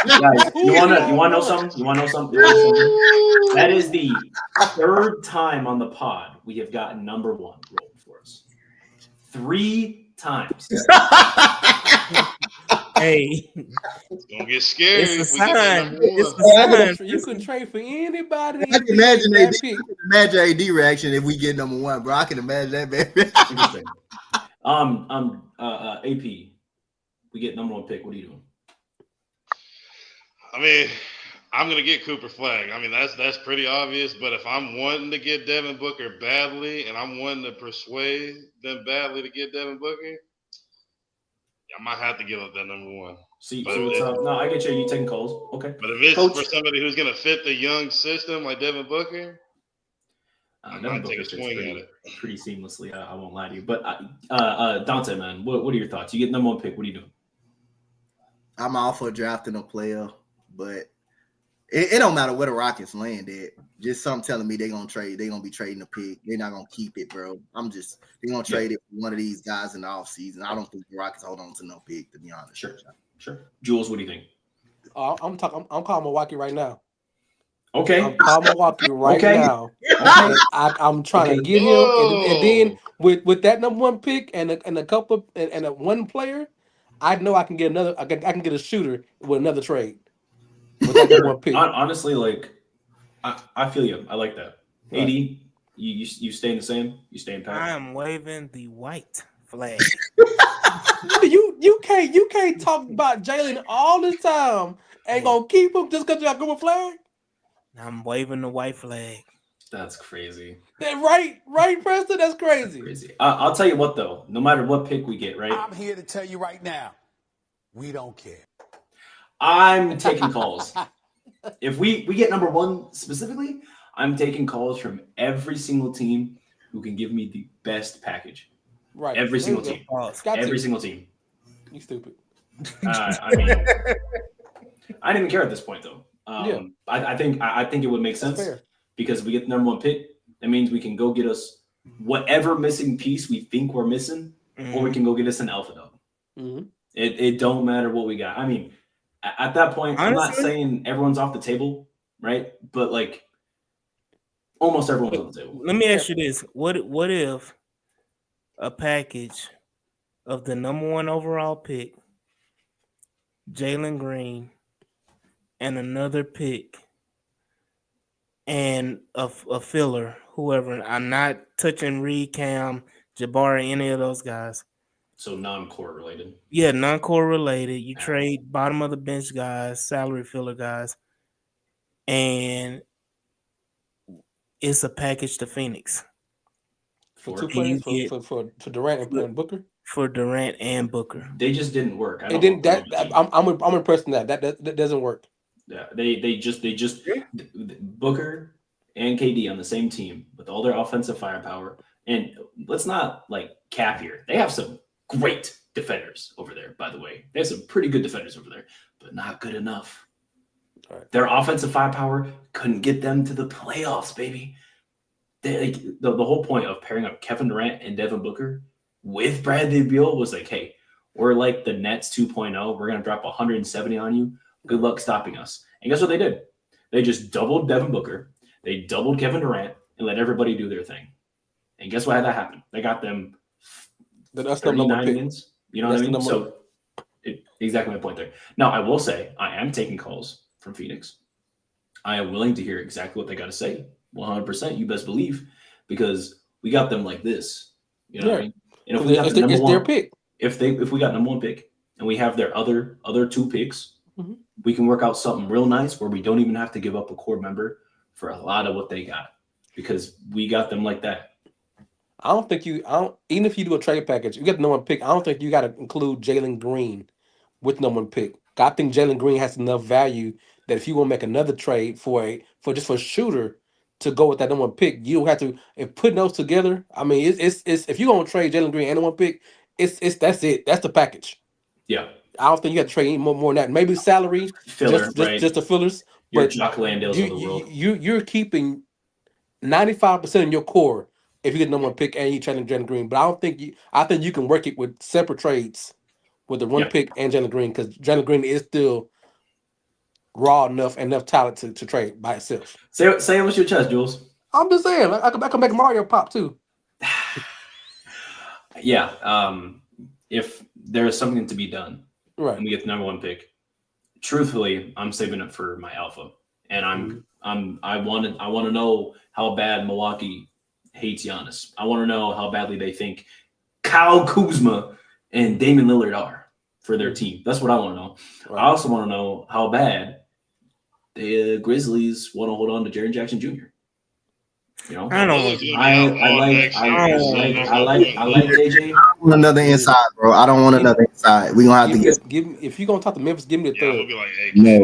Guys, you wanna know something? You wanna know something? That is the 3rd time on the pod we have gotten number 1 rolled for us. 3 times. Hey, It's gonna get scary. it's a if we get that sign. number 1. It's a sign. You couldn't trade for anybody. I can imagine that pick. AD reaction if we get number 1, bro. I can imagine that, baby. Interesting. AP, we get number 1 pick. What are you doing? I mean, I'm gonna get Cooper Flag. I mean, that's pretty obvious. But if I'm wanting to get Devin Booker badly, and I'm wanting to persuade them badly to get Devin Booker, I might have to give up that number 1. See what's up? No, I get you. You taking calls? Okay. But if it's Coach? for somebody who's gonna fit the young system like Devin Booker, I Devin might take Booker a fits swing at it. pretty seamlessly. I won't lie to you. But Donte, man, what are your thoughts? You get number 1 pick. What are you doing? I'm all for drafting a player, but it don't matter where the Rockets land at. Just something telling me they're gonna trade. They're gonna be trading a pick. They're not gonna keep it, bro. They're gonna trade it for one of these guys in the offseason. I don't think the Rockets hold on to no pick, to be honest. Sure. Jules, what do you think? I'm calling Milwaukee right now. Okay. I'm calling Milwaukee right Okay. now. Okay. I'm trying to get him, and then with that number 1 pick and a couple and a 1 player, I know I can get another. I can get a shooter with another trade with that number 1 pick. Honestly, like I feel you. I like that. Right. AD, you staying the same? You staying pat? I'm waving the white flag. You can't talk about Jalen all the time. Ain't gonna keep him just because you got Cooper Flag. I'm waving the white flag. That's crazy. That right, Preston. That's crazy. I'll tell you what, though. No matter what pick we get, right? I'm here to tell you right now, we don't care. I'm taking calls. If we get number 1 specifically, I'm taking calls from every single team who can give me the best package. Right. Every single team. Every single team. You stupid. I mean, I didn't even care at this point, though. Yeah. I think it would make sense because we get the number 1 pick. That means we can go get us whatever missing piece we think we're missing, or we can go get us an alpha dog. Mm-hmm. It don't matter what we got. I mean, at that point, honestly, I'm not saying everyone's off the table, right? But like almost everyone's on the table. Let me ask you this: What if a package of the number 1 overall pick, Jalen Green, and another pick, and a filler, whoever? I'm not touching Reed, Cam, Jabari, any of those guys. So non-core related. Yeah, non-core related. You trade bottom of the bench guys, salary filler guys, and it's a package to Phoenix. For 2 players, for Durant and Booker? For Durant and Booker. They just didn't work. I'm impressed in that. That doesn't work. Yeah, they just Booker and KD on the same team with all their offensive firepower. And let's not like cap here. They have some great defenders over there, by the way. They have some pretty good defenders over there, but not good enough. Right. Their offensive firepower couldn't get them to the playoffs, baby. The whole point of pairing up Kevin Durant and Devin Booker with Bradley Beal was like, hey, we're like the Nets 2.0. We're going to drop 170 on you. Good luck stopping us. And guess what they did? They just doubled Devin Booker. They doubled Kevin Durant and let everybody do their thing. And guess what had that happen? They got them That's the number 39 pick. wins. You know what I That's the mean? number- So exactly my point there. Now, I will say I am taking calls from Phoenix. I am willing to hear exactly what they got to say. 100%. You best believe, because we got them like this. You know what I mean? And if we got the number it's one, their pick. if we got number one pick and we have their other two picks, Mhm. we can work out something real nice where we don't even have to give up a core member for a lot of what they got, because we got them like that. I don't think even if you do a trade package, you get the number one pick. I don't think you got to include Jalen Green with number one pick. I think Jalen Green has enough value that if you want to make another trade for a shooter to go with that number one pick, you don't have to. If putting those together, I mean, it's if you're gonna trade Jalen Green and number one pick, it's that's it. That's the package. Yeah. I don't think you got to trade any more than that. Maybe salary, Filler, right? just the fillers. Your But Jock Landales of the world. you're keeping 95% in your core if you get number one pick and you trading Jalen Green. But I think you can work it with separate trades with the one Yeah. pick and Jalen Green, because Jalen Green is still raw enough talent to trade by itself. Say it with your chest, Jules. I'm just saying, I can make Mario pop too. Yeah. If there is something to be done, Right. and we get the number one pick, truthfully, I'm saving it for my alpha, and I want to know how bad Milwaukee hates Giannis. I want to know how badly they think Kyle Kuzma and Damian Lillard are for their team. That's what I want to know. Right. I also want to know how bad the Grizzlies want to hold on to Jaren Jackson Jr. You know, I don't want I like JJ. Another inside, bro. I don't want another inside. We gonna have to get. Give me, if you're gonna talk to Memphis, give me the Yeah, I'm third. gonna be like, hey, No.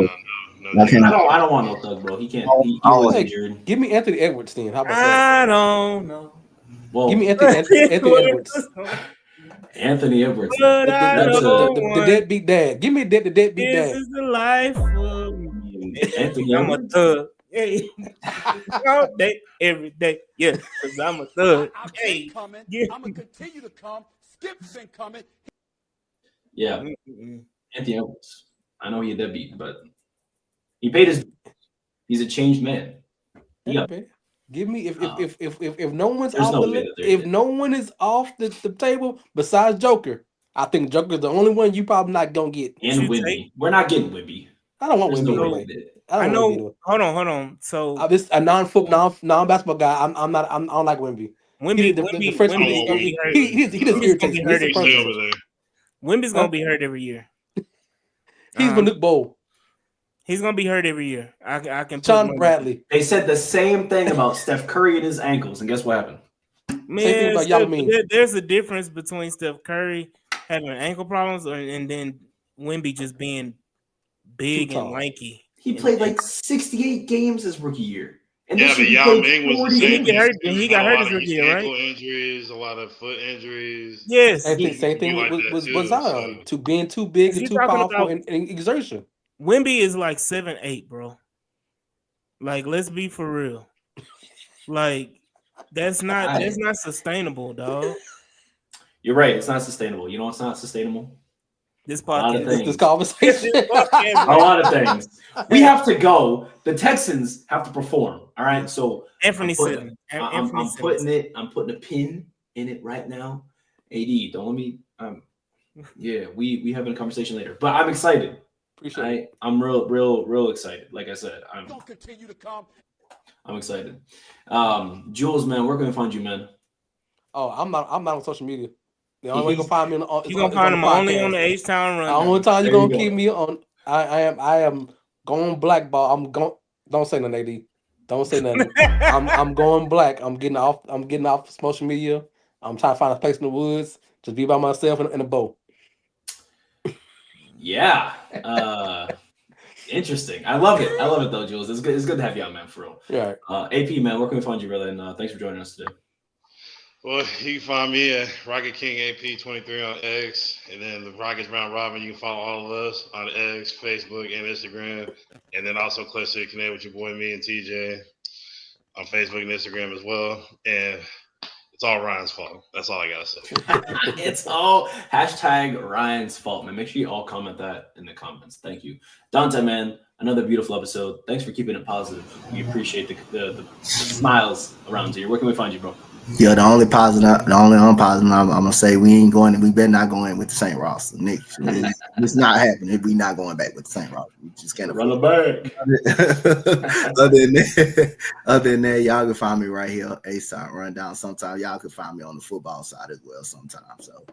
no, I can't- I don't want no thug, bro. He can't. He was Hey, injured. give me Anthony Edwards then. How about that? I don't know. Well, Give me Anthony Edwards. Anthony Edwards. But I That's don't The want. deadbeat dad. Give me the deadbeat This dad. is the life of me. Anthony I'm a Edwards. thug. Hey, all day, every day. Yeah, because I'm a thug. I've Hey, been coming. yeah. I'm gonna continue to come. Skip's been coming. Yeah, Mm-mm. Anthony Edwards. I know he a deadbeat, but he paid his. He's a changed man. Yeah. Hey, give me if no one's There's off no the way list, that they're if good. no one is off the table besides Joker, I think Joker's the only one you probably not gonna get. And You Wimby. take- We're not getting Wimby. I don't want There's Wimby no anyway. way that. I I don't want Wimby. know. Hold on. So I'm just a non-basketball guy. I don't like Wimby. Wimby's The first gonna he be hurt. just He's gonna irritates be me. hurt He's a every Stay person. over there. Wimby's gonna be hurt every year. He's Manute Bowl, He's gonna be hurt every year. I can. put Sean money- Bradley. They said the same thing about Steph Curry and his ankles, and guess what happened? Man, Same thing about Yao Ming. there's a difference between Steph Curry having ankle problems and then Wimby just being big Too and tall. lanky. He played like 68 games his rookie year. And Yeah, this but year he Yao played Ming was 40 the same. He got hurt- thing. he got A hurt lot his of rookie year, ankle injuries, a lot of foot injuries. Yes, Same thing Like that with too, Zion. so. To being too big If and you're too talking powerful about- in exertion. Wimby is like 7'8", bro. Like, let's be for real. Like, that's not sustainable, dog. You're right. It's not sustainable. You know what's not sustainable? This A lot of podcast. things. This conversation. A lot of things. We have to go. The Texans have to perform. All right. So Anthony I'm putting- Simmons. I'm putting a pin in it right now. AD, don't let me. Yeah, we having a conversation later. But I'm excited. Appreciate it. I'm real excited. Like I said, I'm gonna continue to come. I'm excited. Jules, man, where can we find you, man? Oh, I'm not on social media. The only way you can find me on You're gonna find him only on the H-Town The run. only time you're There you gonna go. keep me on. I am going blackball. I'm going. Don't say nothing, AD. Don't say nothing. I'm going black. I'm getting off social media. I'm trying to find a place in the woods. Just be by myself in a boat. Yeah. Interesting. I love it though, Jules. It's good to have you on, man, for real. Yeah. AP, man, where can we find you, brother? And thanks for joining us today. Well, you can find me at Rocket King AP23 on X, and then the Rockets Round Robin. You can follow all of us on X, Facebook, and Instagram, and then also closely connect with your boy, me and TJ, on Facebook and Instagram as well. And it's all Ryan's fault. That's all I gotta say. It's all hashtag Ryan's fault, man. Make sure you all comment that in the comments. Thank you. Donte, man, another beautiful episode. Thanks for keeping it positive. We appreciate the smiles around here. Where can we find you, bro? Yeah, the only unpositive I'm gonna say we better not go in with the same roster. Nick, it's not happening. We not going back with the same roster. We just can't Run afford it back. it. other than that, y'all can find me right here, A-Side Rundown. Sometimes y'all can find me on the football side as well sometimes. So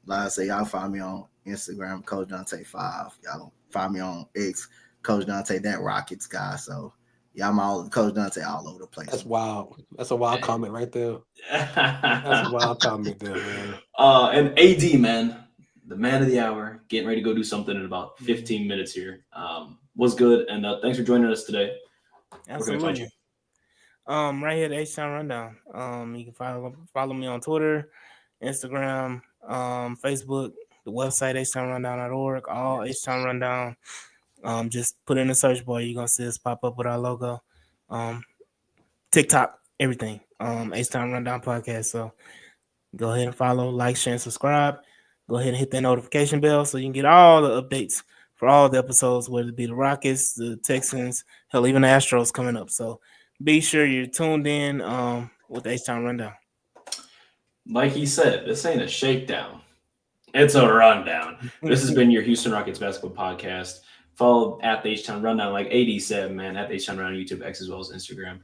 like I say, y'all find me on Instagram, Coach Donte 5. Y'all can find me on X, Coach Donte, that Rockets guy. So yeah, I'm all Coach Donte all over the place. That's wild. That's a wild comment right there. That's a wild comment there, man. And AD, man, the man of the hour, getting ready to go do something in about 15 minutes here. Was good, and thanks for joining us today. Absolutely. Right here, the H-Town Rundown. You can follow me on Twitter, Instagram, Facebook, the website htownrundown.org, all H-Town Rundown. Just put in the search bar, you're gonna see us pop up with our logo. TikTok, everything. H-Town Rundown Podcast. So go ahead and follow, like, share, and subscribe. Go ahead and hit that notification bell so you can get all the updates for all the episodes, whether it be the Rockets, the Texans, hell, even the Astros coming up. So be sure you're tuned in with the H-Town Rundown. Like he said, this ain't a shakedown. It's a rundown. This has been your Houston Rockets basketball podcast. Follow at the H-Town Rundown, like AD said, man, at the H-Town Rundown, YouTube, X, as well as Instagram.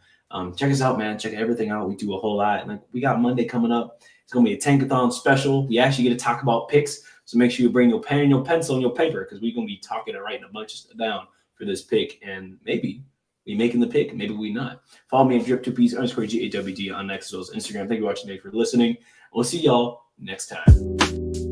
Check us out, man. Check everything out. We do a whole lot. And we got Monday coming up. It's going to be a Tankathon special. We actually get to talk about picks. So make sure you bring your pen and your pencil and your paper because we're going to be talking and writing a bunch of stuff down for this pick. And maybe we making the pick. Maybe we not. Follow me at drip2ps_GAWD on X as well as Instagram. Thank you for watching today, for listening. We'll see y'all next time.